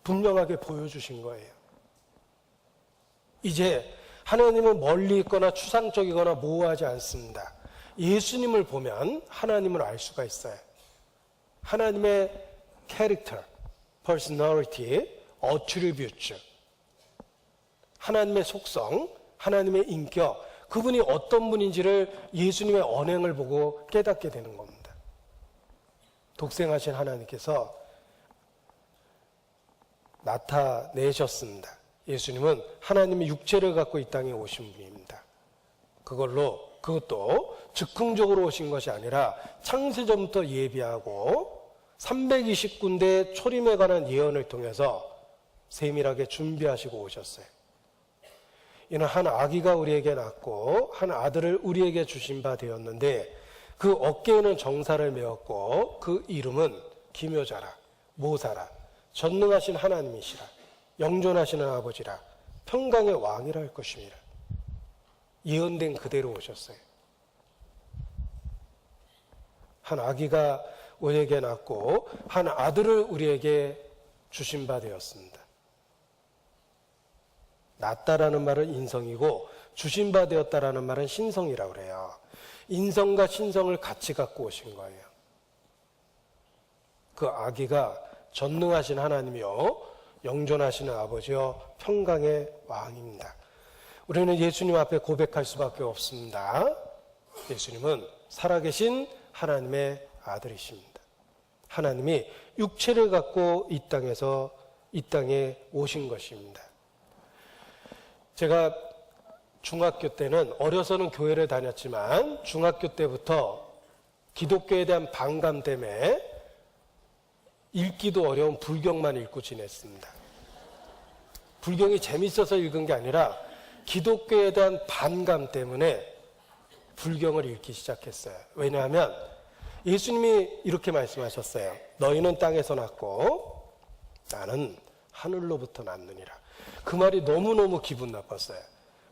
분명하게 보여주신 거예요. 이제 하나님은 멀리 있거나 추상적이거나 모호하지 않습니다. 예수님을 보면 하나님을 알 수가 있어요. 하나님의 캐릭터, personality, attributes, 하나님의 속성, 하나님의 인격, 그분이 어떤 분인지를 예수님의 언행을 보고 깨닫게 되는 겁니다. 독생하신 하나님께서 나타내셨습니다. 예수님은 하나님의 육체를 갖고 이 땅에 오신 분입니다. 그것도 즉흥적으로 오신 것이 아니라 창세전부터 예비하고 320군데 초림에 관한 예언을 통해서 세밀하게 준비하시고 오셨어요. 이는 한 아기가 우리에게 낳고 한 아들을 우리에게 주신 바 되었는데 그 어깨에는 정사를 메었고 그 이름은 기묘자라, 모사라, 전능하신 하나님이시라, 영존하시는 아버지라, 평강의 왕이라 할 것입니다. 예언된 그대로 오셨어요. 한 아기가 우리에게 낳고 한 아들을 우리에게 주신 바 되었습니다. 낳다라는 말은 인성이고 주신 바 되었다라는 말은 신성이라고 그래요. 인성과 신성을 같이 갖고 오신 거예요. 그 아기가 전능하신 하나님이요 영존하시는 아버지요 평강의 왕입니다. 우리는 예수님 앞에 고백할 수밖에 없습니다. 예수님은 살아계신 하나님의 아들이십니다. 하나님이 육체를 갖고 이 땅에 오신 것입니다. 제가 중학교 때는 어려서는 교회를 다녔지만 중학교 때부터 기독교에 대한 반감 때문에 읽기도 어려운 불경만 읽고 지냈습니다. 불경이 재밌어서 읽은 게 아니라 기독교에 대한 반감 때문에 불경을 읽기 시작했어요. 왜냐하면 예수님이 이렇게 말씀하셨어요. 너희는 땅에서 났고 나는 하늘로부터 났느니라. 그 말이 너무너무 기분 나빴어요.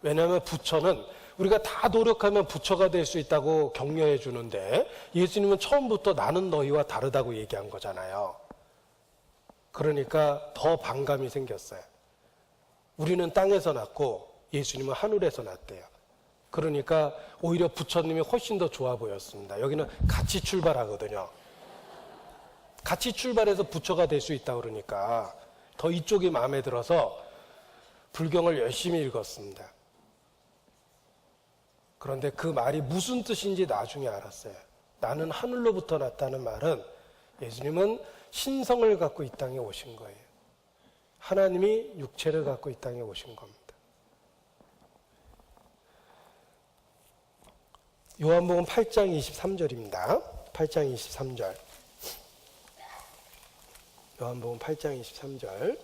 왜냐하면 부처는 우리가 다 노력하면 부처가 될 수 있다고 격려해 주는데 예수님은 처음부터 나는 너희와 다르다고 얘기한 거잖아요. 그러니까 더 반감이 생겼어요. 우리는 땅에서 났고 예수님은 하늘에서 났대요. 그러니까 오히려 부처님이 훨씬 더 좋아 보였습니다. 여기는 같이 출발하거든요. 같이 출발해서 부처가 될 수 있다고 그러니까 더 이쪽이 마음에 들어서 불경을 열심히 읽었습니다. 그런데 그 말이 무슨 뜻인지 나중에 알았어요. 나는 하늘로부터 났다는 말은 예수님은 신성을 갖고 이 땅에 오신 거예요. 하나님이 육체를 갖고 이 땅에 오신 겁니다. 요한복음 8장 23절입니다. 8장 23절. 요한복음 8장 23절.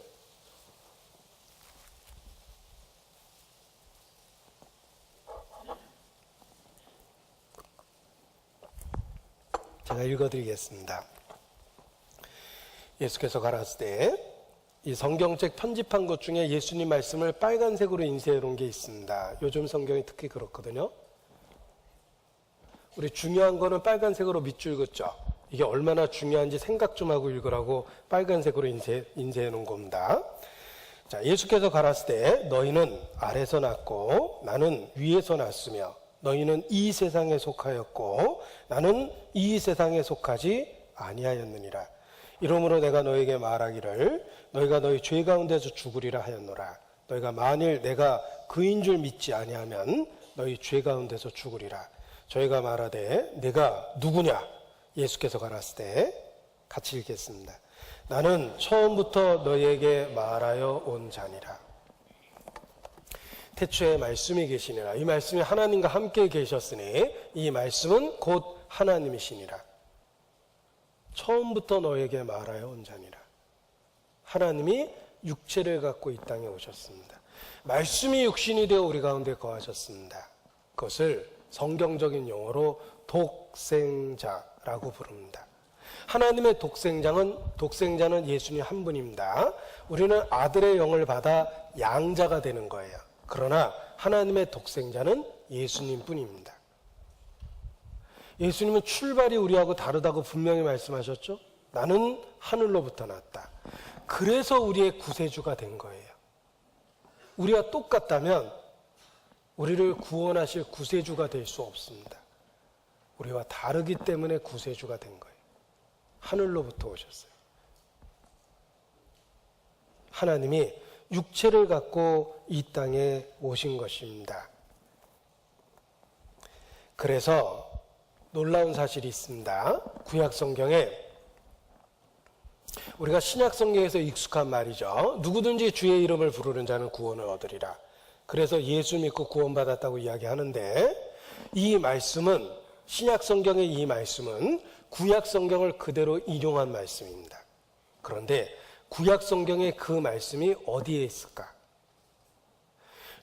제가 읽어드리겠습니다. 예수께서 가라사대 때 이 성경책 편집한 것 중에 예수님 말씀을 빨간색으로 인쇄해 놓은 게 있습니다. 요즘 성경이 특히 그렇거든요. 우리 중요한 거는 빨간색으로 밑줄 긋죠. 이게 얼마나 중요한지 생각 좀 하고 읽으라고 빨간색으로 인쇄해 놓은 겁니다. 자, 예수께서 가라사대 때 너희는 아래서 났고 나는 위에서 났으며 너희는 이 세상에 속하였고 나는 이 세상에 속하지 아니하였느니라. 이러므로 내가 너에게 말하기를 너희가 너희 죄 가운데서 죽으리라 하였노라. 너희가 만일 내가 그인 줄 믿지 아니하면 너희 죄 가운데서 죽으리라. 저희가 말하되 내가 누구냐? 예수께서 가라사대 때 같이 읽겠습니다. 나는 처음부터 너희에게 말하여 온 자니라. 태초에 말씀이 계시니라. 이 말씀이 하나님과 함께 계셨으니 이 말씀은 곧 하나님이시니라. 처음부터 너에게 말하여 온 자니라. 하나님이 육체를 갖고 이 땅에 오셨습니다. 말씀이 육신이 되어 우리 가운데 거하셨습니다. 그것을 성경적인 용어로 독생자라고 부릅니다. 하나님의 독생자는 예수님 한 분입니다. 우리는 아들의 영을 받아 양자가 되는 거예요. 그러나 하나님의 독생자는 예수님 뿐입니다. 예수님은 출발이 우리하고 다르다고 분명히 말씀하셨죠. 나는 하늘로부터 났다. 그래서 우리의 구세주가 된 거예요. 우리와 똑같다면 우리를 구원하실 구세주가 될 수 없습니다. 우리와 다르기 때문에 구세주가 된 거예요. 하늘로부터 오셨어요. 하나님이 육체를 갖고 이 땅에 오신 것입니다. 그래서 놀라운 사실이 있습니다. 구약 성경에 우리가 신약 성경에서 익숙한 말이죠. 누구든지 주의 이름을 부르는 자는 구원을 얻으리라. 그래서 예수 믿고 구원받았다고 이야기하는데 이 말씀은 신약 성경의 이 말씀은 구약 성경을 그대로 인용한 말씀입니다. 그런데 구약 성경의 그 말씀이 어디에 있을까?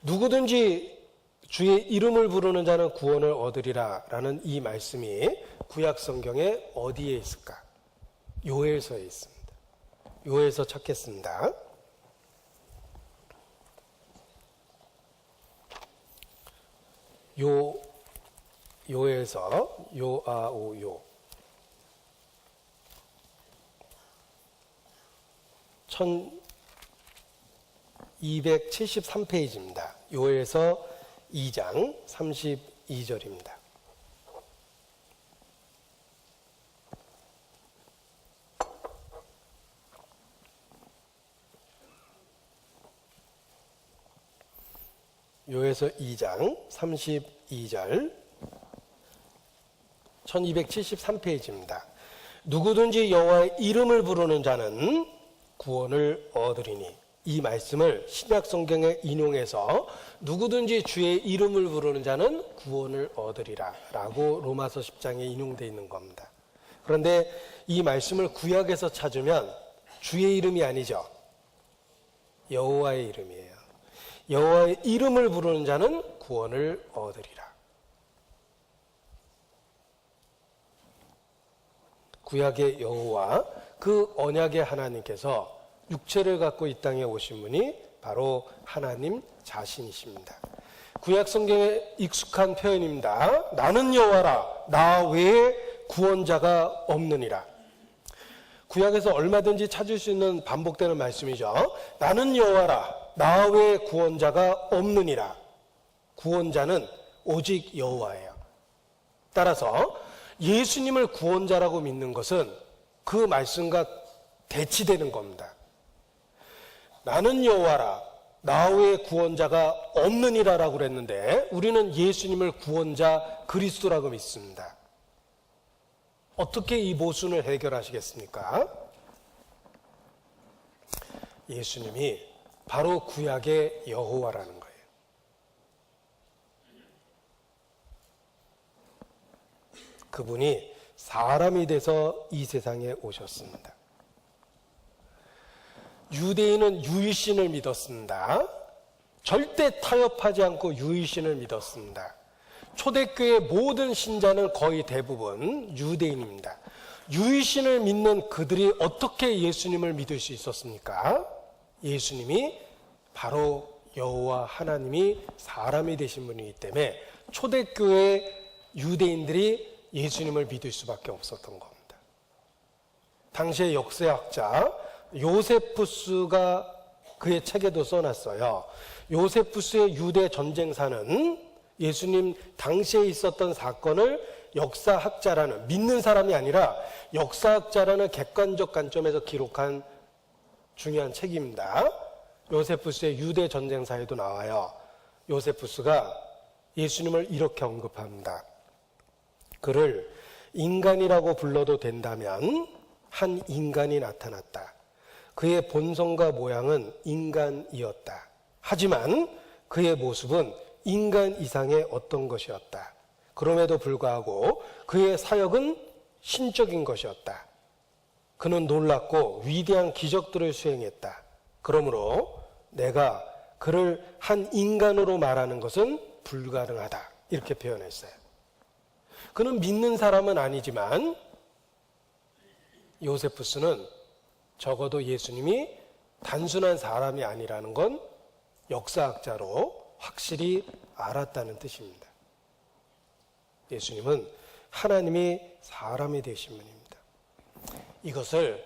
누구든지 주의 이름을 부르는 자는 구원을 얻으리라 라는 이 말씀이 구약 성경에 어디에 있을까? 요엘서에 있습니다. 요엘서 찾겠습니다. 요엘서 요아오요 1273페이지입니다. 요엘서 2장 32절입니다. 요에서 2장 32절 1273페이지입니다. 누구든지 여호와의 이름을 부르는 자는 구원을 얻으리니, 이 말씀을 신약 성경에 인용해서 누구든지 주의 이름을 부르는 자는 구원을 얻으리라 라고 로마서 10장에 인용되어 있는 겁니다. 그런데 이 말씀을 구약에서 찾으면 주의 이름이 아니죠. 여호와의 이름이에요. 여호와의 이름을 부르는 자는 구원을 얻으리라. 구약의 여호와, 그 언약의 하나님께서 육체를 갖고 이 땅에 오신 분이 바로 하나님 자신이십니다. 구약 성경에 익숙한 표현입니다. 나는 여호와라, 나 외에 구원자가 없느니라. 구약에서 얼마든지 찾을 수 있는 반복되는 말씀이죠. 나는 여호와라, 나 외에 구원자가 없느니라. 구원자는 오직 여호와예요. 따라서 예수님을 구원자라고 믿는 것은 그 말씀과 대치되는 겁니다. 나는 여호와라, 나 외에 구원자가 없느니라라고 그랬는데 우리는 예수님을 구원자 그리스도라고 믿습니다. 어떻게 이 모순을 해결하시겠습니까? 예수님이 바로 구약의 여호와라는 거예요. 그분이 사람이 돼서 이 세상에 오셨습니다. 유대인은 유일신을 믿었습니다. 절대 타협하지 않고 유일신을 믿었습니다. 초대교회 모든 신자는 거의 대부분 유대인입니다. 유일신을 믿는 그들이 어떻게 예수님을 믿을 수 있었습니까? 예수님이 바로 여호와 하나님이 사람이 되신 분이기 때문에 초대교회 유대인들이 예수님을 믿을 수밖에 없었던 겁니다. 당시의 역사학자 요세푸스가 그의 책에도 써놨어요. 요세푸스의 유대 전쟁사는 예수님 당시에 있었던 사건을 역사학자라는, 믿는 사람이 아니라 역사학자라는 객관적 관점에서 기록한 중요한 책입니다. 요세푸스의 유대 전쟁사에도 나와요. 요세푸스가 예수님을 이렇게 언급합니다. 그를 인간이라고 불러도 된다면 한 인간이 나타났다. 그의 본성과 모양은 인간이었다. 하지만 그의 모습은 인간 이상의 어떤 것이었다. 그럼에도 불구하고 그의 사역은 신적인 것이었다. 그는 놀랍고 위대한 기적들을 수행했다. 그러므로 내가 그를 한 인간으로 말하는 것은 불가능하다. 이렇게 표현했어요. 그는 믿는 사람은 아니지만 요세푸스는 적어도 예수님이 단순한 사람이 아니라는 건 역사학자로 확실히 알았다는 뜻입니다. 예수님은 하나님이 사람이 되신 분입니다. 이것을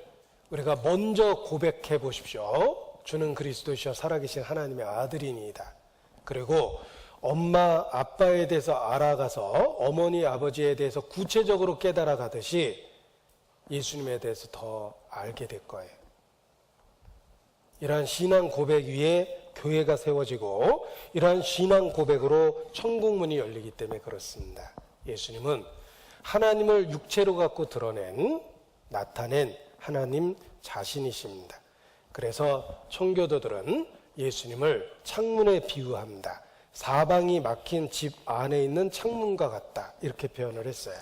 우리가 먼저 고백해 보십시오. 주는 그리스도시여 살아계신 하나님의 아들이니이다. 그리고 엄마 아빠에 대해서 알아가서 어머니 아버지에 대해서 구체적으로 깨달아가듯이 예수님에 대해서 더 알게 될 거예요. 이러한 신앙 고백 위에 교회가 세워지고 이러한 신앙 고백으로 천국문이 열리기 때문에 그렇습니다. 예수님은 하나님을 육체로 갖고 나타낸 하나님 자신이십니다. 그래서 청교도들은 예수님을 창문에 비유합니다. 사방이 막힌 집 안에 있는 창문과 같다. 이렇게 표현을 했어요.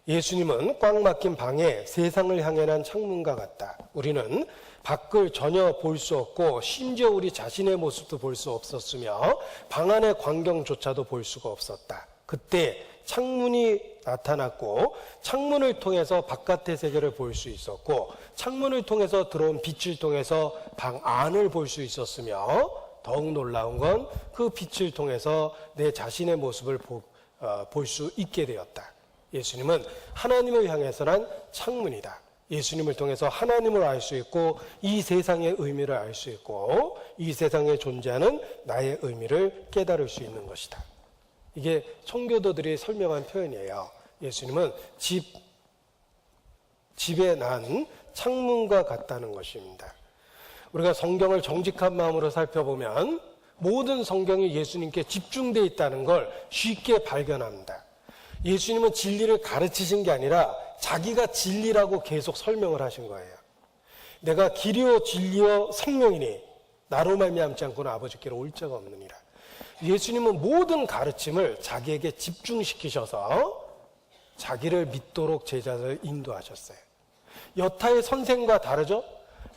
예수님은 꽉 막힌 방에 세상을 향해 난 창문과 같다. 우리는 밖을 전혀 볼 수 없고 심지어 우리 자신의 모습도 볼 수 없었으며 방 안의 광경조차도 볼 수가 없었다. 그때 창문이 나타났고 창문을 통해서 바깥의 세계를 볼 수 있었고 창문을 통해서 들어온 빛을 통해서 방 안을 볼 수 있었으며 더욱 놀라운 건 그 빛을 통해서 내 자신의 모습을 볼 수 있게 되었다. 예수님은 하나님을 향해서 난 창문이다. 예수님을 통해서 하나님을 알 수 있고 이 세상의 의미를 알 수 있고 이 세상에 존재하는 나의 의미를 깨달을 수 있는 것이다. 이게 청교도들이 설명한 표현이에요. 예수님은 집에 난 창문과 같다는 것입니다. 우리가 성경을 정직한 마음으로 살펴보면 모든 성경이 예수님께 집중되어 있다는 걸 쉽게 발견합니다. 예수님은 진리를 가르치신 게 아니라 자기가 진리라고 계속 설명을 하신 거예요. 내가 길이요 진리요 생명이니 나로 말미암지 않고는 아버지께로 올 자가 없느니라. 예수님은 모든 가르침을 자기에게 집중시키셔서 자기를 믿도록 제자들을 인도하셨어요. 여타의 선생과 다르죠?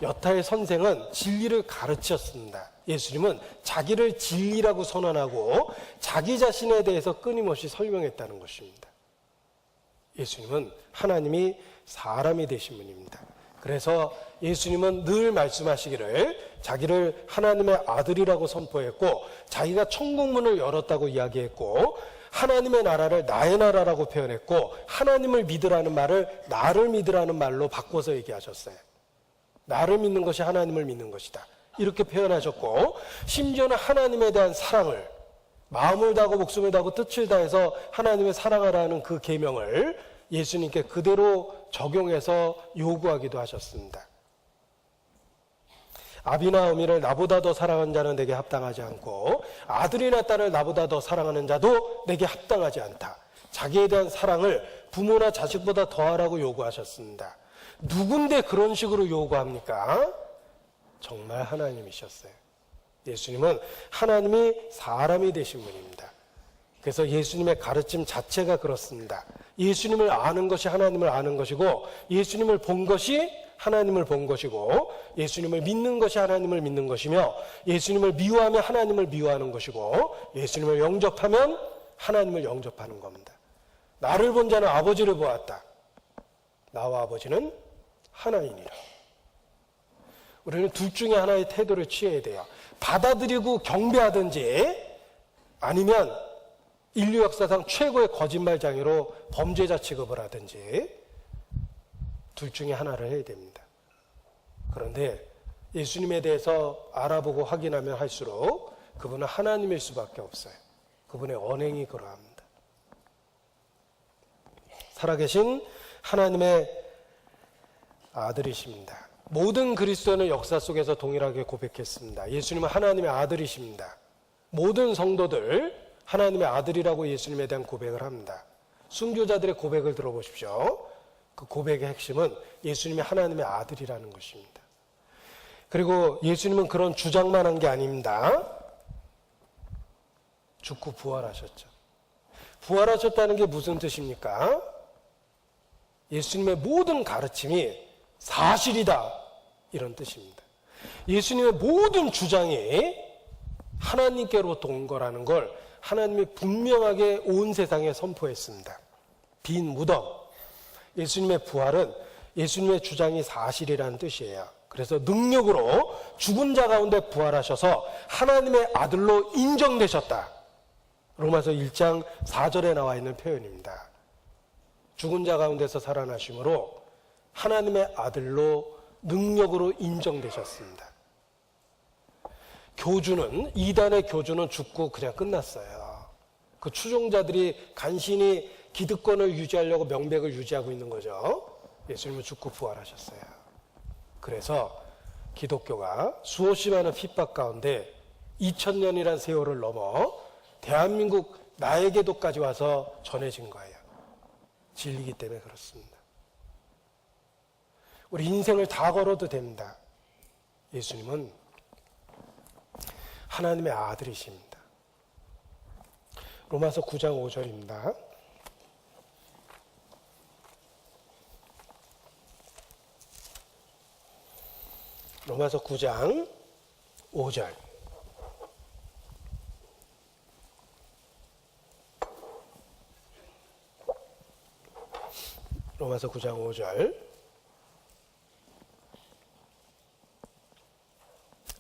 여타의 선생은 진리를 가르쳤습니다. 예수님은 자기를 진리라고 선언하고 자기 자신에 대해서 끊임없이 설명했다는 것입니다. 예수님은 하나님이 사람이 되신 분입니다. 그래서 예수님은 늘 말씀하시기를 자기를 하나님의 아들이라고 선포했고 자기가 천국문을 열었다고 이야기했고 하나님의 나라를 나의 나라라고 표현했고 하나님을 믿으라는 말을 나를 믿으라는 말로 바꿔서 얘기하셨어요. 나를 믿는 것이 하나님을 믿는 것이다. 이렇게 표현하셨고 심지어는 하나님에 대한 사랑을 마음을 다하고 목숨을 다하고 뜻을 다해서 하나님을 사랑하라는 그 계명을 예수님께 그대로 적용해서 요구하기도 하셨습니다. 아비나 어미를 나보다 더 사랑하는 자는 내게 합당하지 않고 아들이나 딸을 나보다 더 사랑하는 자도 내게 합당하지 않다. 자기에 대한 사랑을 부모나 자식보다 더하라고 요구하셨습니다. 누군데 그런 식으로 요구합니까? 정말 하나님이셨어요. 예수님은 하나님이 사람이 되신 분입니다. 그래서 예수님의 가르침 자체가 그렇습니다. 예수님을 아는 것이 하나님을 아는 것이고 예수님을 본 것이 하나님을 본 것이고 예수님을 믿는 것이 하나님을 믿는 것이며 예수님을 미워하면 하나님을 미워하는 것이고 예수님을 영접하면 하나님을 영접하는 겁니다. 나를 본 자는 아버지를 보았다. 나와 아버지는 하나이니라. 우리는 둘 중에 하나의 태도를 취해야 돼요. 받아들이고 경배하든지 아니면 인류 역사상 최고의 거짓말장애로 범죄자 취급을 하든지 둘 중에 하나를 해야 됩니다. 그런데 예수님에 대해서 알아보고 확인하면 할수록 그분은 하나님일 수밖에 없어요. 그분의 언행이 그러합니다. 살아계신 하나님의 아들이십니다. 모든 그리스도인은 역사 속에서 동일하게 고백했습니다. 예수님은 하나님의 아들이십니다. 모든 성도들 하나님의 아들이라고 예수님에 대한 고백을 합니다. 순교자들의 고백을 들어보십시오. 그 고백의 핵심은 예수님이 하나님의 아들이라는 것입니다. 그리고 예수님은 그런 주장만 한 게 아닙니다. 죽고 부활하셨죠. 부활하셨다는 게 무슨 뜻입니까? 예수님의 모든 가르침이 사실이다 이런 뜻입니다. 예수님의 모든 주장이 하나님께로부터 온 거라는 걸 하나님이 분명하게 온 세상에 선포했습니다. 빈 무덤. 예수님의 부활은 예수님의 주장이 사실이라는 뜻이에요. 그래서 능력으로 죽은 자 가운데 부활하셔서 하나님의 아들로 인정되셨다. 로마서 1장 4절에 나와 있는 표현입니다. 죽은 자 가운데서 살아나심으로 하나님의 아들로 능력으로 인정되셨습니다. 교주는 이단의 교주는 죽고 그냥 끝났어요. 그 추종자들이 간신히 기득권을 유지하려고 명백을 유지하고 있는 거죠. 예수님은 죽고 부활하셨어요. 그래서 기독교가 수없이 많은 핍박 가운데 2000년이란 세월을 넘어 대한민국 나에게도까지 와서 전해진 거예요. 진리이기 때문에 그렇습니다. 우리 인생을 다 걸어도 됩니다. 예수님은 하나님의 아들이십니다. 로마서 9장 5절입니다. 로마서 9장 5절. 로마서 9장 5절.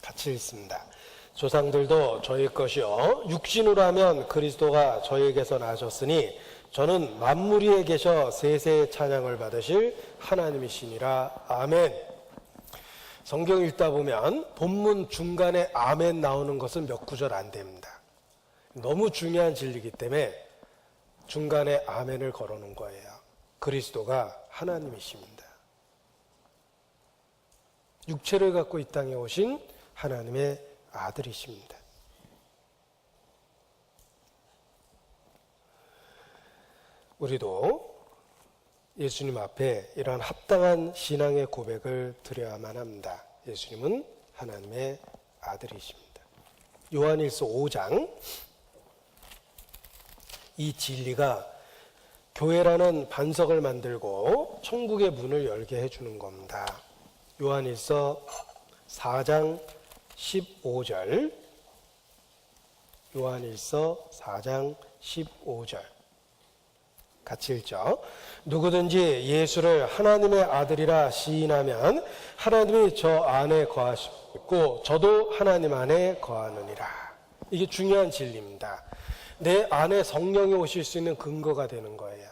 같이 읽습니다. 조상들도 저희 것이요 육신으로 하면 그리스도가 저에게서 나셨으니 저는 만물 위에 계셔 세세의 찬양을 받으실 하나님이시니라. 아멘. 성경 읽다 보면 본문 중간에 아멘 나오는 것은 몇 구절 안 됩니다. 너무 중요한 진리이기 때문에 중간에 아멘을 걸어놓은 거예요. 그리스도가 하나님이십니다. 육체를 갖고 이 땅에 오신 하나님의 아들이십니다. 우리도 예수님 앞에 이러한 합당한 신앙의 고백을 드려야만 합니다. 예수님은 하나님의 아들이십니다. 요한일서 5장, 이 진리가 교회라는 반석을 만들고 천국의 문을 열게 해주는 겁니다. 요한일서 4장 15절, 요한일서 4장 15절 같이 읽죠. 누구든지 예수를 하나님의 아들이라 시인하면 하나님이 저 안에 거하시고 저도 하나님 안에 거하느니라. 이게 중요한 진리입니다. 내 안에 성령이 오실 수 있는 근거가 되는 거예요.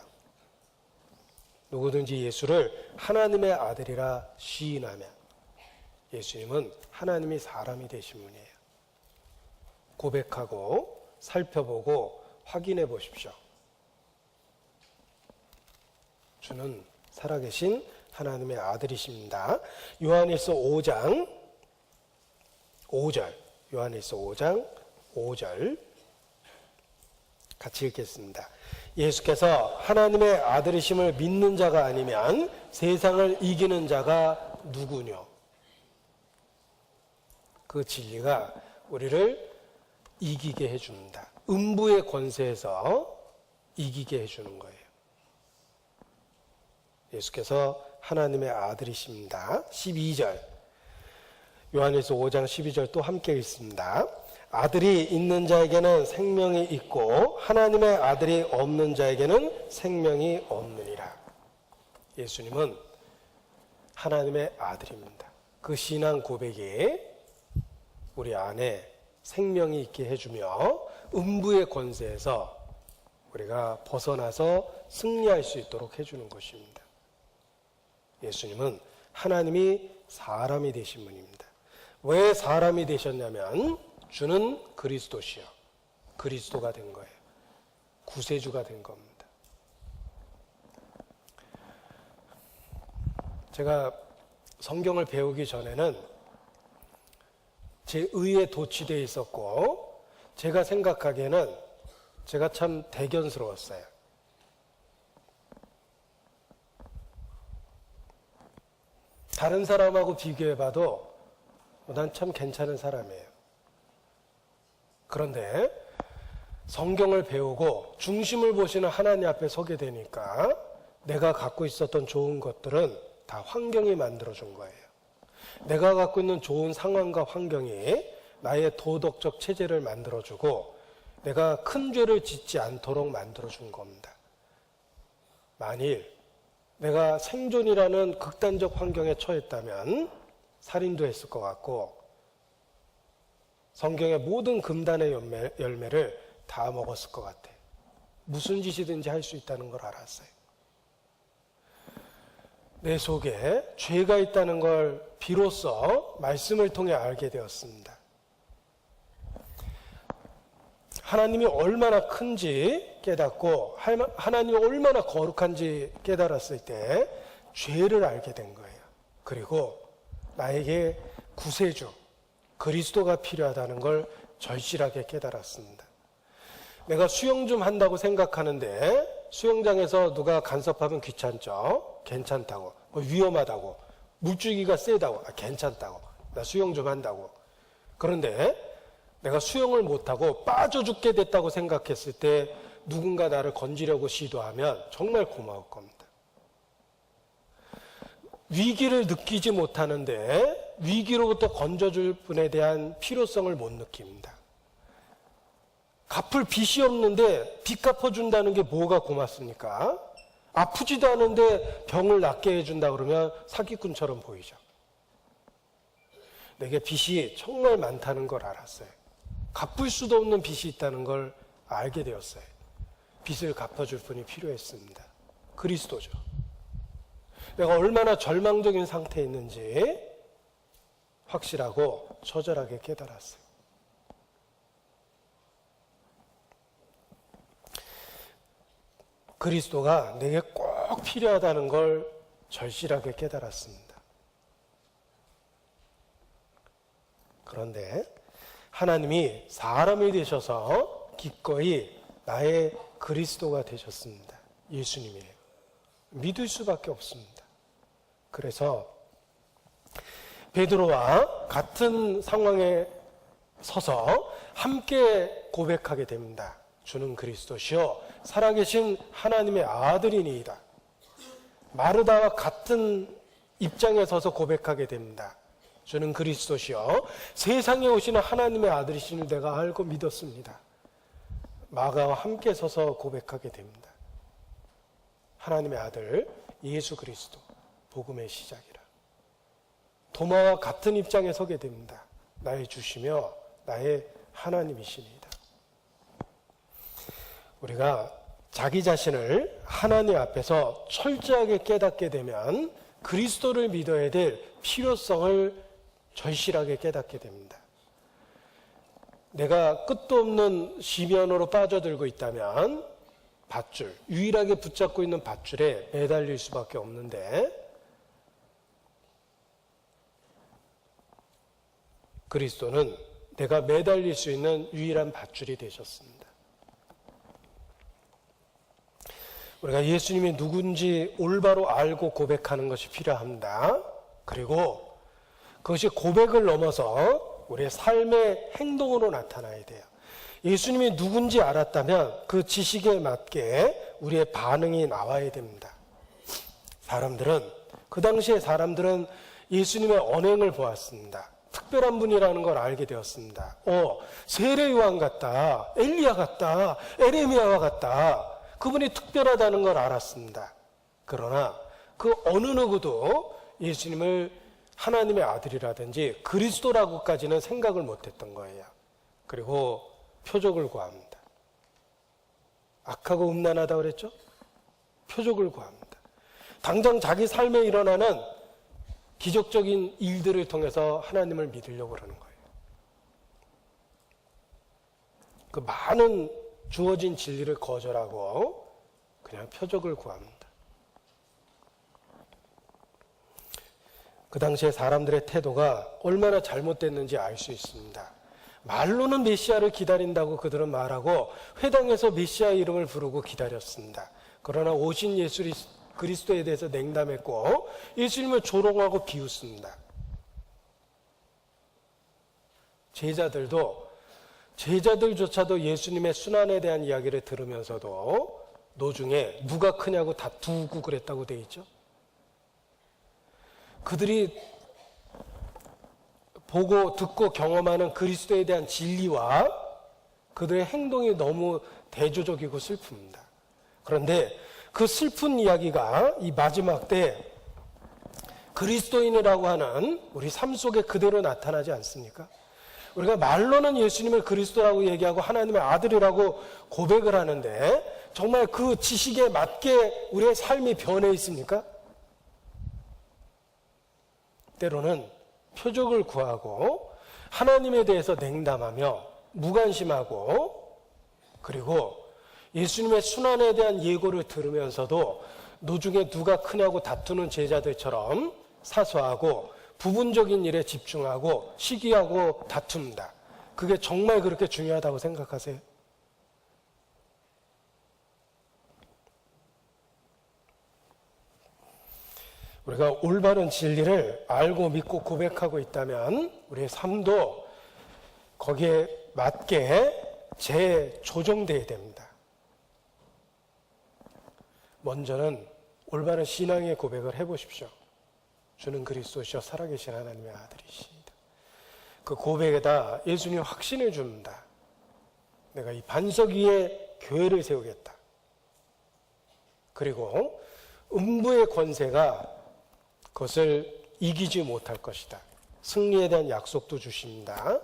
누구든지 예수를 하나님의 아들이라 시인하면, 예수님은 하나님이 사람이 되신 분이에요. 고백하고 살펴보고 확인해 보십시오. 주는 살아계신 하나님의 아들이십니다. 요한일서 5장 5절, 요한일서 5장 5절 같이 읽겠습니다. 예수께서 하나님의 아들이심을 믿는 자가 아니면 세상을 이기는 자가 누구뇨? 그 진리가 우리를 이기게 해줍니다. 음부의 권세에서 이기게 해주는 거예요. 예수께서 하나님의 아들이십니다. 12절, 요한일서 5장 12절 또 함께 읽습니다. 아들이 있는 자에게는 생명이 있고 하나님의 아들이 없는 자에게는 생명이 없느니라. 예수님은 하나님의 아들입니다. 그 신앙 고백이 우리 안에 생명이 있게 해주며 음부의 권세에서 우리가 벗어나서 승리할 수 있도록 해주는 것입니다. 예수님은 하나님이 사람이 되신 분입니다. 왜 사람이 되셨냐면 주는 그리스도시요, 그리스도가 된 거예요. 구세주가 된 겁니다. 제가 성경을 배우기 전에는 제 의에 도취되어 있었고, 제가 생각하기에는 제가 참 대견스러웠어요. 다른 사람하고 비교해봐도 난 참 괜찮은 사람이에요. 그런데 성경을 배우고 중심을 보시는 하나님 앞에 서게 되니까 내가 갖고 있었던 좋은 것들은 다 환경이 만들어준 거예요. 내가 갖고 있는 좋은 상황과 환경이 나의 도덕적 체제를 만들어주고 내가 큰 죄를 짓지 않도록 만들어준 겁니다. 만일 내가 생존이라는 극단적 환경에 처했다면 살인도 했을 것 같고 성경의 모든 금단의 열매를 다 먹었을 것 같아요. 무슨 짓이든지 할 수 있다는 걸 알았어요. 내 속에 죄가 있다는 걸 비로소 말씀을 통해 알게 되었습니다. 하나님이 얼마나 큰지 깨닫고 하나님이 얼마나 거룩한지 깨달았을 때 죄를 알게 된 거예요. 그리고 나에게 구세주 그리스도가 필요하다는 걸 절실하게 깨달았습니다. 내가 수영 좀 한다고 생각하는데 수영장에서 누가 간섭하면 귀찮죠? 괜찮다고. 위험하다고. 물줄기가 세다고. 괜찮다고. 나 수영 좀 한다고. 그런데 내가 수영을 못하고 빠져 죽게 됐다고 생각했을 때 누군가 나를 건지려고 시도하면 정말 고마울 겁니다. 위기를 느끼지 못하는데 위기로부터 건져줄 분에 대한 필요성을 못 느낍니다. 갚을 빚이 없는데 빚 갚아준다는 게 뭐가 고맙습니까? 아프지도 않은데 병을 낫게 해준다 그러면 사기꾼처럼 보이죠. 내게 빚이 정말 많다는 걸 알았어요. 갚을 수도 없는 빚이 있다는 걸 알게 되었어요. 빚을 갚아줄 분이 필요했습니다. 그리스도죠. 내가 얼마나 절망적인 상태에 있는지 확실하고 처절하게 깨달았어요. 그리스도가 내게 꼭 필요하다는 걸 절실하게 깨달았습니다. 그런데 하나님이 사람이 되셔서 기꺼이 나의 그리스도가 되셨습니다. 예수님이에요. 믿을 수밖에 없습니다. 그래서 베드로와 같은 상황에 서서 함께 고백하게 됩니다. 주는 그리스도시요 살아계신 하나님의 아들이니이다. 마르다와 같은 입장에 서서 고백하게 됩니다. 주는 그리스도시요 세상에 오시는 하나님의 아들이심을 내가 알고 믿었습니다. 마가와 함께 서서 고백하게 됩니다. 하나님의 아들 예수 그리스도 복음의 시작이라. 도마와 같은 입장에 서게 됩니다. 나의 주시며 나의 하나님이시니이다. 우리가 자기 자신을 하나님 앞에서 철저하게 깨닫게 되면 그리스도를 믿어야 될 필요성을 절실하게 깨닫게 됩니다. 내가 끝도 없는 시면으로 빠져들고 있다면 밧줄, 유일하게 붙잡고 있는 밧줄에 매달릴 수밖에 없는데 그리스도는 내가 매달릴 수 있는 유일한 밧줄이 되셨습니다. 우리가 예수님이 누군지 올바로 알고 고백하는 것이 필요합니다. 그리고 그것이 고백을 넘어서 우리의 삶의 행동으로 나타나야 돼요. 예수님이 누군지 알았다면 그 지식에 맞게 우리의 반응이 나와야 됩니다. 그 당시에 사람들은 예수님의 언행을 보았습니다. 특별한 분이라는 걸 알게 되었습니다. 세례 요한 같다, 엘리야 같다, 에레미야와 같다. 그분이 특별하다는 걸 알았습니다. 그러나 그 어느 누구도 예수님을 하나님의 아들이라든지 그리스도라고까지는 생각을 못했던 거예요. 그리고 표적을 구합니다. 악하고 음란하다고 그랬죠? 표적을 구합니다. 당장 자기 삶에 일어나는 기적적인 일들을 통해서 하나님을 믿으려고 그러는 거예요. 그 많은 주어진 진리를 거절하고 그냥 표적을 구합니다. 그 당시에 사람들의 태도가 얼마나 잘못됐는지 알 수 있습니다. 말로는 메시아를 기다린다고 그들은 말하고 회당에서 메시아 이름을 부르고 기다렸습니다. 그러나 오신 예수 그리스도에 대해서 냉담했고 예수님을 조롱하고 비웃습니다. 제자들조차도 예수님의 순환에 대한 이야기를 들으면서도 노중에 누가 크냐고 다투고 그랬다고 돼 있죠. 그들이 보고 듣고 경험하는 그리스도에 대한 진리와 그들의 행동이 너무 대조적이고 슬픕니다. 그런데 그 슬픈 이야기가 이 마지막 때 그리스도인이라고 하는 우리 삶 속에 그대로 나타나지 않습니까? 우리가 말로는 예수님을 그리스도라고 얘기하고 하나님의 아들이라고 고백을 하는데 정말 그 지식에 맞게 우리의 삶이 변해 있습니까? 때로는 표적을 구하고 하나님에 대해서 냉담하며 무관심하고 그리고 예수님의 순환에 대한 예고를 들으면서도 노중에 누가 크냐고 다투는 제자들처럼 사소하고 부분적인 일에 집중하고 시기하고 다툽니다. 그게 정말 그렇게 중요하다고 생각하세요? 우리가 올바른 진리를 알고 믿고 고백하고 있다면 우리의 삶도 거기에 맞게 재조정되어야 됩니다. 먼저는 올바른 신앙의 고백을 해보십시오. 주는 그리스도시여 살아계신 하나님의 아들이시다. 그 고백에다 예수님 확신을 줍니다. 내가 이 반석 위에 교회를 세우겠다. 그리고 음부의 권세가 그것을 이기지 못할 것이다. 승리에 대한 약속도 주십니다.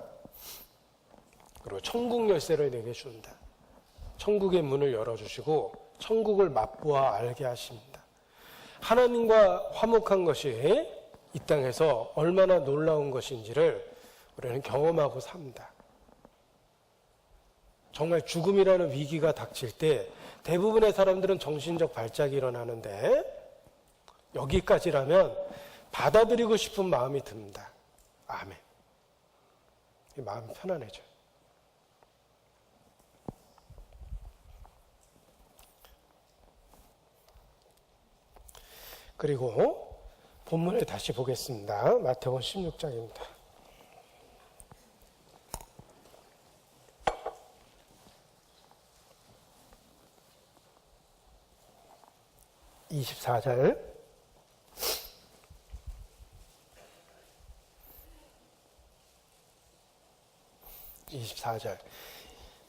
그리고 천국 열쇠를 내게 준다. 천국의 문을 열어주시고 천국을 맛보아 알게 하십니다. 하나님과 화목한 것이 이 땅에서 얼마나 놀라운 것인지를 우리는 경험하고 삽니다. 정말 죽음이라는 위기가 닥칠 때 대부분의 사람들은 정신적 발작이 일어나는데 여기까지라면 받아들이고 싶은 마음이 듭니다. 아멘. 이 마음이 편안해져요. 그리고 본문을 다시 보겠습니다. 마태복음 16장입니다. (24절) (24절)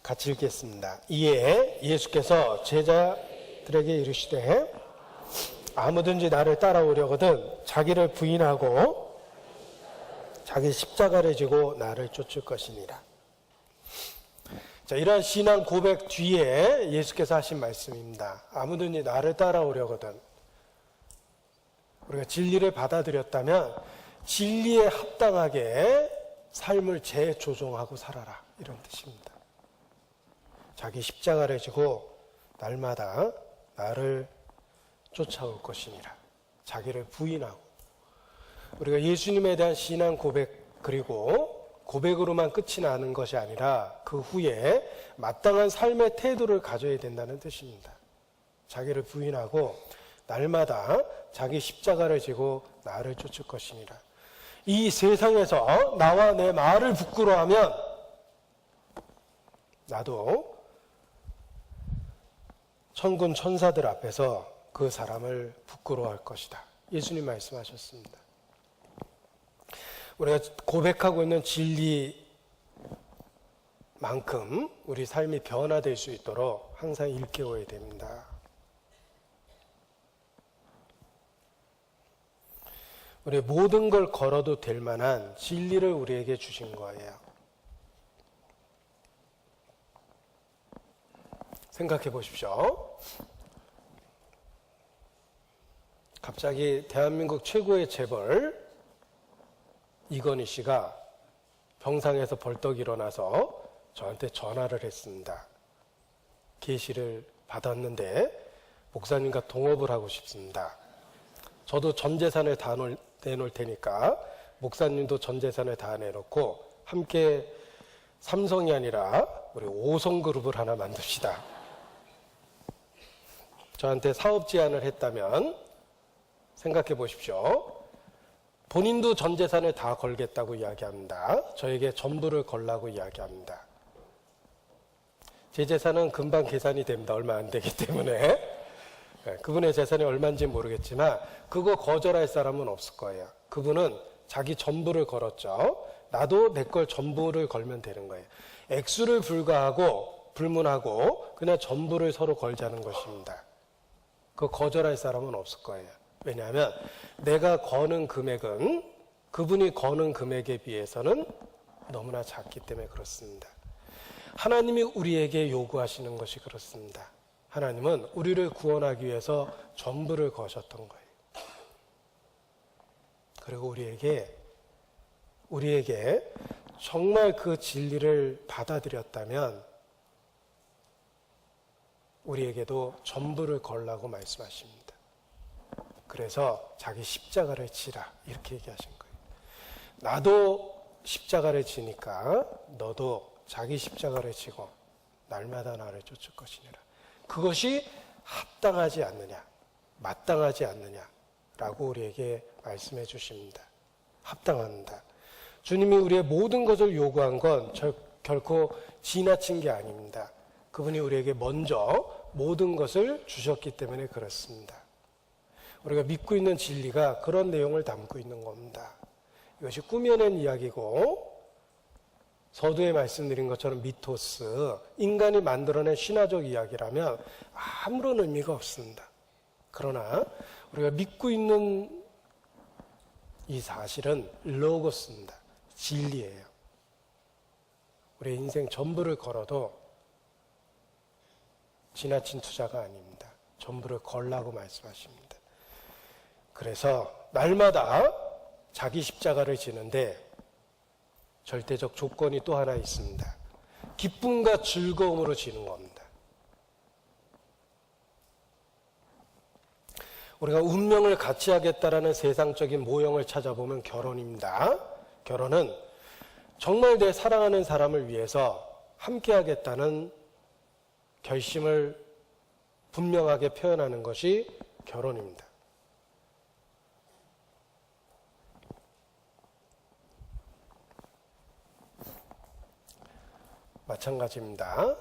같이 읽겠습니다. 이에 예수께서 제자들에게 이르시되 아무든지 나를 따라오려거든 자기를 부인하고 자기 십자가를 지고 나를 쫓을 것이니라. 자, 이러한 신앙 고백 뒤에 예수께서 하신 말씀입니다. 아무든지 나를 따라오려거든. 우리가 진리를 받아들였다면 진리에 합당하게 삶을 재조정하고 살아라, 이런 뜻입니다. 자기 십자가를 지고 날마다 나를 쫓아올 것이니라. 자기를 부인하고. 우리가 예수님에 대한 신앙 고백, 그리고 고백으로만 끝이 나는 것이 아니라 그 후에 마땅한 삶의 태도를 가져야 된다는 뜻입니다. 자기를 부인하고 날마다 자기 십자가를 지고 나를 쫓을 것이니라. 이 세상에서 나와 내 말을 부끄러워하면 나도 천군 천사들 앞에서 그 사람을 부끄러워할 것이다. 예수님 말씀하셨습니다. 우리가 고백하고 있는 진리만큼 우리 삶이 변화될 수 있도록 항상 일깨워야 됩니다. 우리 모든 걸 걸어도 될 만한 진리를 우리에게 주신 거예요. 생각해 보십시오. 갑자기 대한민국 최고의 재벌 이건희 씨가 병상에서 벌떡 일어나서 저한테 전화를 했습니다. 계시를 받았는데 목사님과 동업을 하고 싶습니다. 저도 전 재산을 다 내놓을 테니까 목사님도 전 재산을 다 내놓고 함께 삼성이 아니라 우리 5성 그룹을 하나 만듭시다. 저한테 사업 제안을 했다면 생각해 보십시오. 본인도 전 재산을 다 걸겠다고 이야기합니다. 저에게 전부를 걸라고 이야기합니다. 제 재산은 금방 계산이 됩니다. 얼마 안 되기 때문에. 그분의 재산이 얼마인지 모르겠지만 그거 거절할 사람은 없을 거예요. 그분은 자기 전부를 걸었죠. 나도 내 걸 전부를 걸면 되는 거예요. 액수를 불문하고 그냥 전부를 서로 걸자는 것입니다. 그거 거절할 사람은 없을 거예요. 왜냐하면 내가 거는 금액은 그분이 거는 금액에 비해서는 너무나 작기 때문에 그렇습니다. 하나님이 우리에게 요구하시는 것이 그렇습니다. 하나님은 우리를 구원하기 위해서 전부를 거셨던 거예요. 그리고 우리에게 정말 그 진리를 받아들였다면 우리에게도 전부를 걸라고 말씀하십니다. 그래서 자기 십자가를 지라, 이렇게 얘기하신 거예요. 나도 십자가를 지니까 너도 자기 십자가를 지고 날마다 나를 쫓을 것이니라. 그것이 합당하지 않느냐, 마땅하지 않느냐라고 우리에게 말씀해 주십니다. 합당한다. 주님이 우리의 모든 것을 요구한 건 결코 지나친 게 아닙니다. 그분이 우리에게 먼저 모든 것을 주셨기 때문에 그렇습니다. 우리가 믿고 있는 진리가 그런 내용을 담고 있는 겁니다. 이것이 꾸며낸 이야기고 서두에 말씀드린 것처럼 미토스, 인간이 만들어낸 신화적 이야기라면 아무런 의미가 없습니다. 그러나 우리가 믿고 있는 이 사실은 로고스입니다. 진리예요. 우리의 인생 전부를 걸어도 지나친 투자가 아닙니다. 전부를 걸라고 말씀하십니다. 그래서 날마다 자기 십자가를 지는데 절대적 조건이 또 하나 있습니다. 기쁨과 즐거움으로 지는 겁니다. 우리가 운명을 같이 하겠다라는 세상적인 모형을 찾아보면 결혼입니다. 결혼은 정말 내 사랑하는 사람을 위해서 함께 하겠다는 결심을 분명하게 표현하는 것이 결혼입니다. 마찬가지입니다.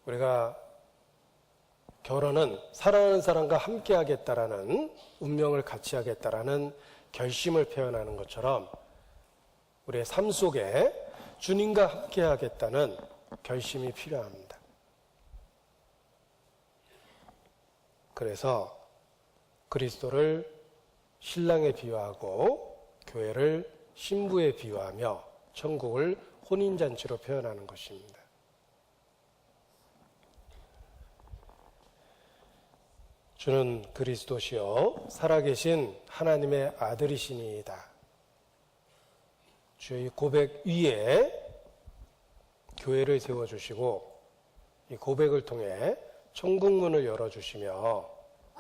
우리가 결혼은 사랑하는 사람과 함께 하겠다라는, 운명을 같이 하겠다라는 결심을 표현하는 것처럼 우리의 삶 속에 주님과 함께 하겠다는 결심이 필요합니다. 그래서 그리스도를 신랑에 비유하고 교회를 신부에 비유하며 천국을 혼인잔치로 표현하는 것입니다. 주는 그리스도시요 살아계신 하나님의 아들이시니이다. 주의 고백 위에 교회를 세워주시고 이 고백을 통해 천국문을 열어주시며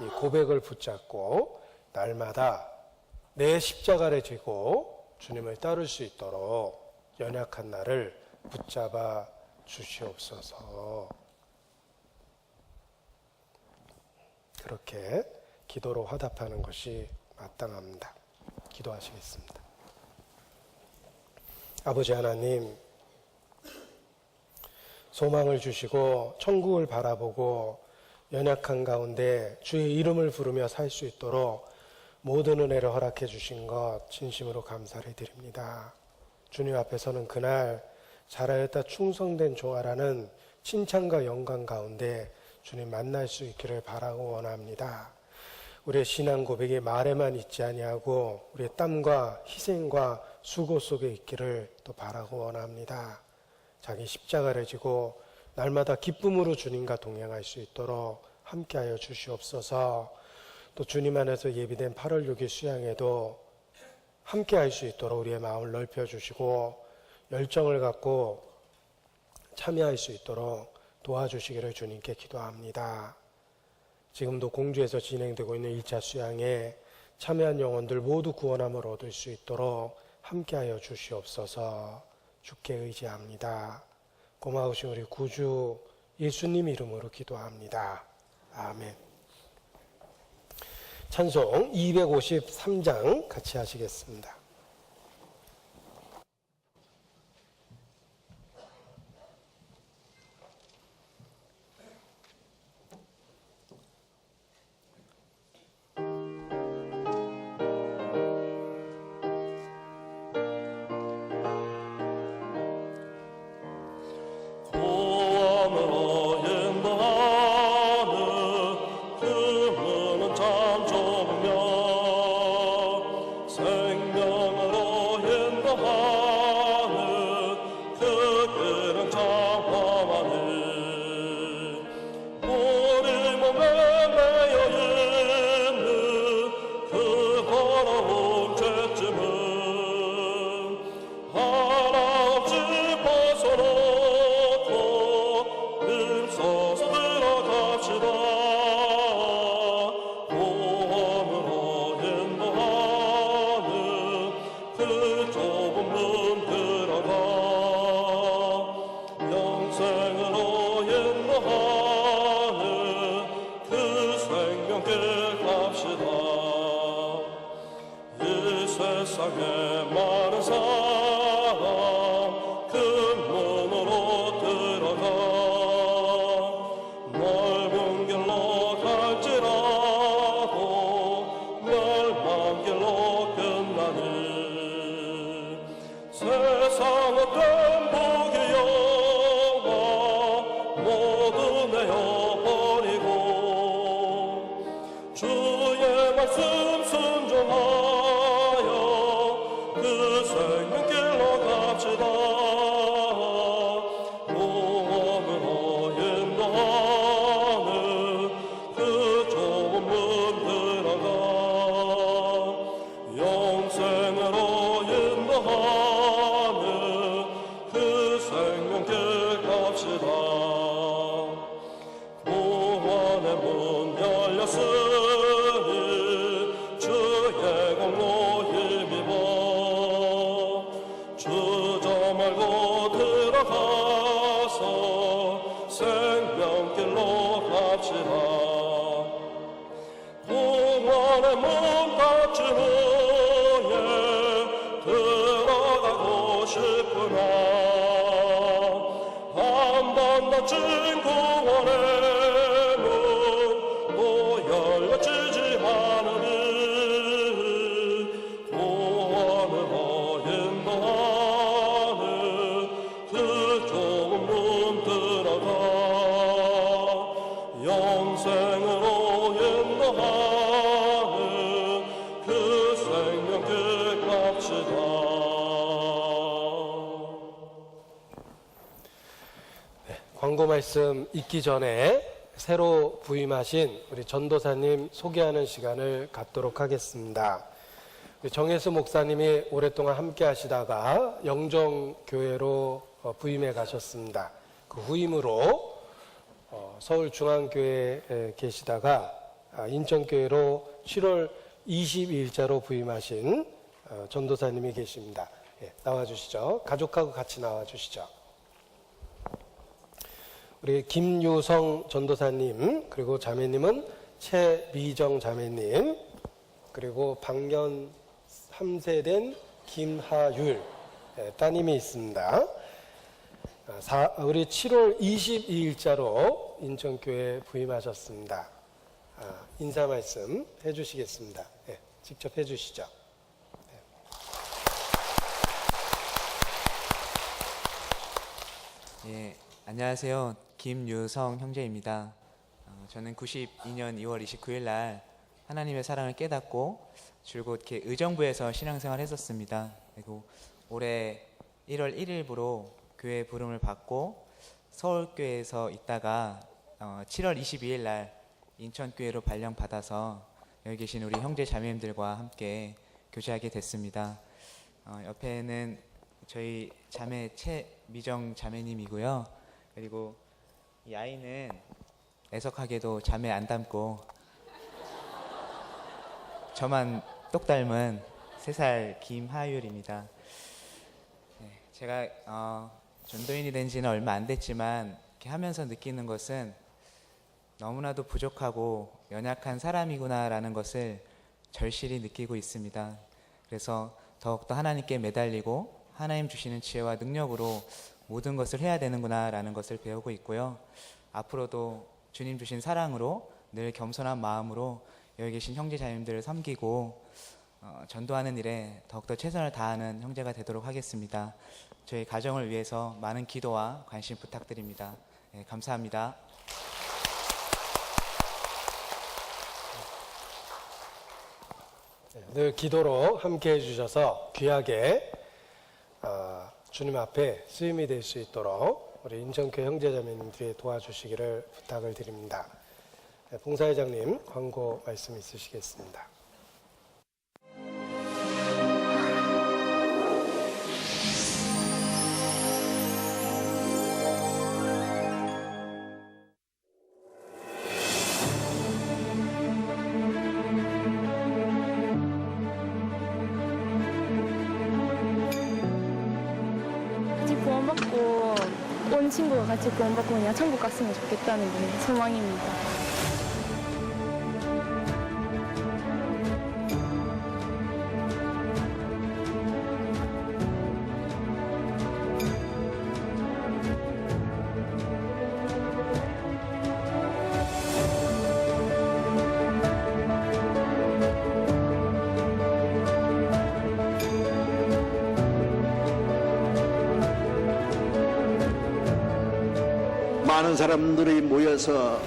이 고백을 붙잡고 날마다 내 십자가를 지고 주님을 따를 수 있도록 연약한 나를 붙잡아 주시옵소서. 그렇게 기도로 화답하는 것이 마땅합니다. 기도하시겠습니다. 아버지 하나님, 소망을 주시고 천국을 바라보고 연약한 가운데 주의 이름을 부르며 살 수 있도록 모든 은혜를 허락해 주신 것 진심으로 감사를 드립니다. 주님 앞에서는 그날 잘하였다 충성된 종아라는 칭찬과 영광 가운데 주님 만날 수 있기를 바라고 원합니다. 우리의 신앙 고백이 말에만 있지 아니하고 우리의 땀과 희생과 수고 속에 있기를 또 바라고 원합니다. 자기 십자가를 지고 날마다 기쁨으로 주님과 동행할 수 있도록 함께하여 주시옵소서. 또 주님 안에서 예비된 8월 6일 수양에도 함께할 수 있도록 우리의 마음을 넓혀주시고 열정을 갖고 참여할 수 있도록 도와주시기를 주님께 기도합니다. 지금도 공주에서 진행되고 있는 1차 수양에 참여한 영혼들 모두 구원함을 얻을 수 있도록 함께하여 주시옵소서. 주께 의지합니다. 고마우신 우리 구주 예수님 이름으로 기도합니다. 아멘. 찬송 253장 같이 하시겠습니다. 세상에 많은 사람 그 문으로 들어가 넓은 길로 갈지라도 멸망 길로 끝나니 세상 어떤 복의 영화 모두 내어버리고 주의 말씀 순종하여 그 생명길로 갑시다. 구원으로 인도하는 그 좁은 문 들어가 영생으로 인도하는 그 생명길 갑시다. 구원의 문 열렸으니 주의 공로 힘입어 주저 말고 들어가서 생명길로 갑시다. 구원의 문 닫힌 후에 들어가고 싶으나 번 닫힌 구원의 문도 열려지지 않으니 구원을 인도하는 그 좁은 문 들어가 영생으로 인도하는 그 생명길 갑시다. 광고 말씀 읽기 전에 새로 부임하신 우리 전도사님 소개하는 시간을 갖도록 하겠습니다. 정혜수 목사님이 오랫동안 함께 하시다가 영정교회로 부임해 가셨습니다. 그 후임으로 서울중앙교회에 계시다가 인천교회로 7월 22일자로 부임하신 전도사님이 계십니다. 나와주시죠. 가족하고 같이 나와주시죠. 우리 김유성 전도사님, 그리고 자매님은 최미정 자매님, 그리고 방년 3세 된 김하율 따님이 있습니다. 우리 7월 22일자로 인천교회 부임하셨습니다. 인사 말씀 해주시겠습니다. 직접 해주시죠. 예, 안녕하세요. 김유성 형제입니다. 저는 92년 2월 29일 날 하나님의 사랑을 깨닫고 줄곧 이렇게 의정부에서 신앙생활을 했었습니다. 그리고 올해 1월 1일부로 교회 부름을 받고 서울교회에서 있다가 7월 22일 날 인천교회로 발령받아서 여기 계신 우리 형제 자매님들과 함께 교제하게 됐습니다. 옆에는 저희 자매 최미정 자매님이고요. 그리고 이 아이는 애석하게도 자매 안 닮고 저만 똑 닮은 3살 김하율입니다. 제가 전도인이 된 지는 얼마 안 됐지만 이렇게 하면서 느끼는 것은 너무나도 부족하고 연약한 사람이구나라는 것을 절실히 느끼고 있습니다. 그래서 더욱더 하나님께 매달리고 하나님 주시는 지혜와 능력으로 모든 것을 해야 되는구나라는 것을 배우고 있고요. 앞으로도 주님 주신 사랑으로 늘 겸손한 마음으로 여기 계신 형제 자매님들을 섬기고 전도하는 일에 더욱더 최선을 다하는 형제가 되도록 하겠습니다. 저희 가정을 위해서 많은 기도와 관심 부탁드립니다. 감사합니다. 늘 기도로 함께 해주셔서 귀하게 주님 앞에 쓰임이 될 수 있도록 우리 인천교회 형제자매님들이 도와주시기를 부탁을 드립니다. 봉사회장님 광고 말씀 있으시겠습니다. 같이 구원받고 온 친구가 같이 구원받고 그냥 천국 갔으면 좋겠다는 게 소망입니다. 많은 사람들이 모여서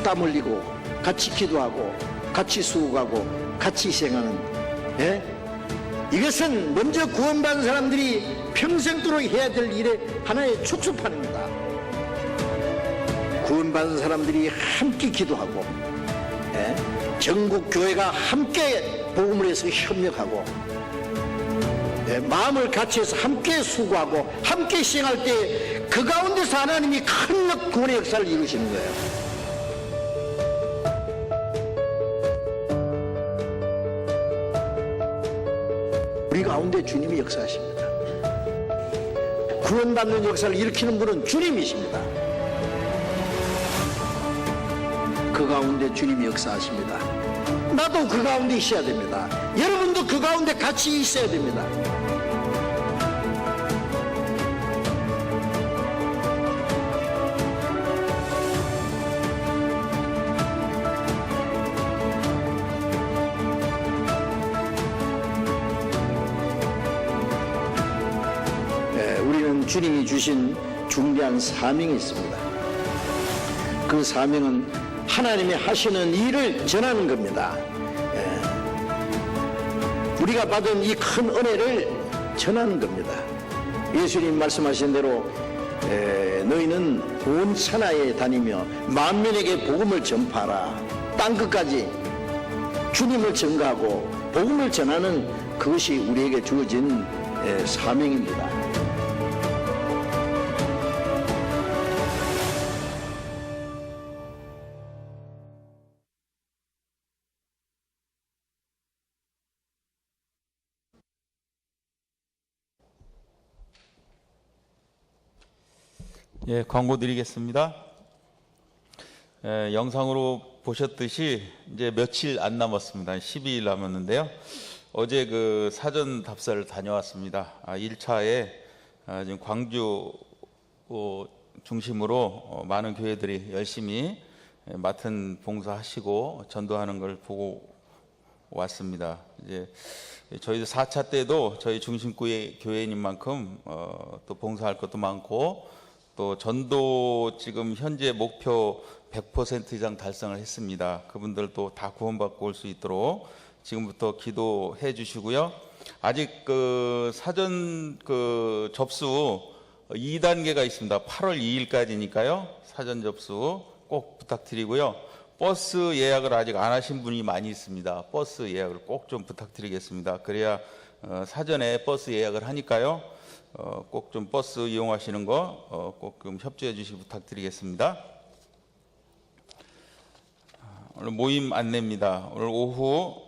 땀 흘리고 같이 기도하고 같이 수고하고 같이 희생하는 이것은 먼저 구원받은 사람들이 평생도록 해야 될 일의 하나의 촉수판입니다. 구원받은 사람들이 함께 기도하고 전국 교회가 함께 복음을 해서 협력하고 마음을 같이 해서 함께 수고하고 함께 시행할 때 그 가운데서 하나님이 큰 구원의 역사를 이루시는 거예요. 우리 가운데 주님이 역사하십니다. 구원받는 역사를 일으키는 분은 주님이십니다. 그 가운데 주님이 역사하십니다. 나도 그 가운데 있어야 됩니다. 여러분도 그 가운데 같이 있어야 됩니다. 우리는 주님이 주신 중대한 사명이 있습니다. 그 사명은 하나님이 하시는 일을 전하는 겁니다. 우리가 받은 이 큰 은혜를 전하는 겁니다. 예수님 말씀하신 대로 너희는 온 천하에 다니며 만민에게 복음을 전파하라. 땅끝까지 주님을 증거하고 복음을 전하는 그것이 우리에게 주어진 사명입니다. 예, 광고 드리겠습니다. 영상으로 보셨듯이 이제 며칠 안 남았습니다. 12일 남았는데요. 어제 그 사전 답사를 다녀왔습니다. 1차에 지금 광주 중심으로 많은 교회들이 열심히 맡은 봉사하시고 전도하는 걸 보고 왔습니다. 이제 저희도 4차 때도 저희 중심구의 교회인 만큼 또 봉사할 것도 많고 또 전도 지금 현재 목표 100% 이상 달성을 했습니다. 그분들도 다 구원받고 올 수 있도록 지금부터 기도해 주시고요. 아직 그 사전 그 접수 2단계가 있습니다. 8월 2일까지니까요. 사전 접수 꼭 부탁드리고요. 버스 예약을 아직 안 하신 분이 많이 있습니다. 버스 예약을 꼭 좀 부탁드리겠습니다. 그래야 사전에 버스 예약을 하니까요. 꼭 좀 버스 이용하시는 거 꼭 좀 협조해 주시기 부탁드리겠습니다. 오늘 모임 안내입니다. 오늘 오후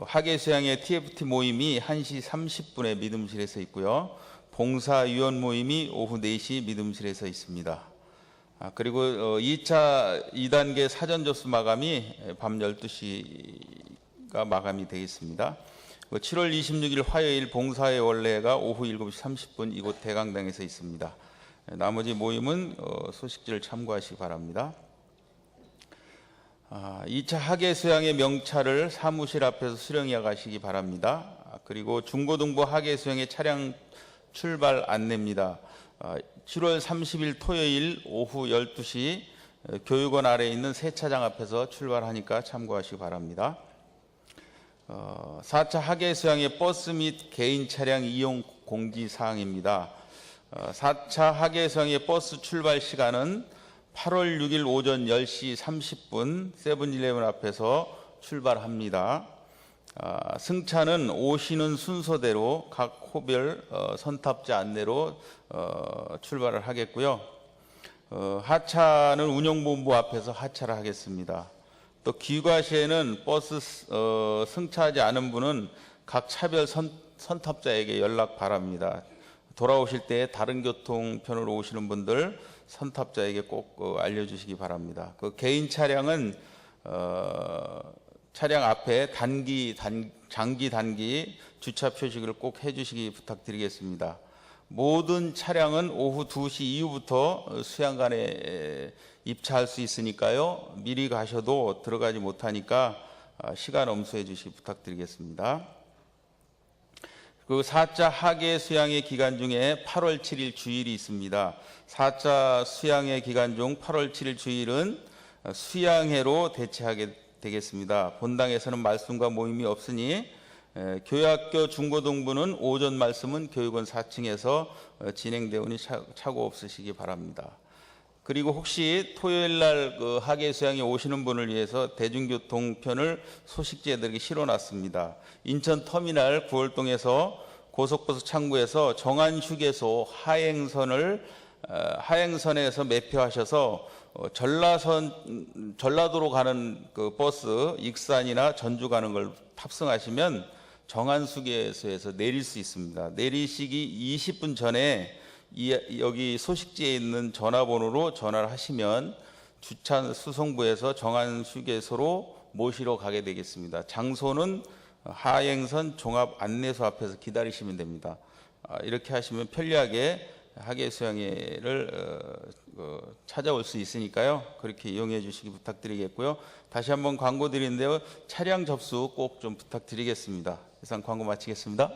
학예수양의 TFT 모임이 1시 30분에 믿음실에서 있고요. 봉사위원 모임이 오후 4시 믿음실에서 있습니다. 그리고 2차 2단계 사전 접수 마감이 밤 12시가 마감이 되겠습니다. 7월 26일 화요일 봉사의 원래가 오후 7시 30분 이곳 대강당에서 있습니다. 나머지 모임은 소식지를 참고하시기 바랍니다. 2차 학예수양의 명찰을 사무실 앞에서 수령해 가시기 바랍니다. 그리고 중고등부 학예수양의 차량 출발 안내입니다. 7월 30일 토요일 오후 12시 교육원 아래에 있는 세차장 앞에서 출발하니까 참고하시기 바랍니다. 4차 학예수양의 버스 및 개인 차량 이용 공지사항입니다. 4차 학예수양의 버스 출발 시간은 8월 6일 오전 10시 30분 세븐일레븐 앞에서 출발합니다. 승차는 오시는 순서대로 각 호별 선탑자 안내로 출발을 하겠고요. 하차는 운영본부 앞에서 하차를 하겠습니다. 또 귀가 시에는 버스 승차하지 않은 분은 각 차별 선탑자에게 연락 바랍니다. 돌아오실 때 다른 교통편으로 오시는 분들 선탑자에게 꼭 알려주시기 바랍니다. 그 개인 차량은 차량 앞에 장기 단기 주차 표식을 꼭 해주시기 부탁드리겠습니다. 모든 차량은 오후 2시 이후부터 수양관에 입차할 수 있으니까요. 미리 가셔도 들어가지 못하니까 시간 엄수해 주시기 부탁드리겠습니다. 그 4차 학예 수양의 기간 중에 8월 7일 주일이 있습니다. 4차 수양의 기간 중 8월 7일 주일은 수양회로 대체하게 되겠습니다. 본당에서는 말씀과 모임이 없으니 교회학교 중고등부는 오전 말씀은 교육원 4층에서 진행되오니 착오 없으시기 바랍니다. 그리고 혹시 토요일 날 그 학예 수양에 오시는 분을 위해서 대중교통편을 소식지에들에게 실어놨습니다. 인천 터미널 9월동에서 고속버스 창구에서 정안휴게소 하행선에서 매표하셔서 전라도로 가는 그 버스 익산이나 전주 가는 걸 탑승하시면 정안휴게소에서 내릴 수 있습니다. 내리시기 20분 전에 여기 소식지에 있는 전화번호로 전화를 하시면 주차 수송부에서 정안휴게소로 모시러 가게 되겠습니다. 장소는 하행선 종합안내소 앞에서 기다리시면 됩니다. 이렇게 하시면 편리하게 학예수양회를 찾아올 수 있으니까요. 그렇게 이용해 주시기 부탁드리겠고요. 다시 한번 광고 드리는데요. 차량 접수 꼭 좀 부탁드리겠습니다. 이상 광고 마치겠습니다.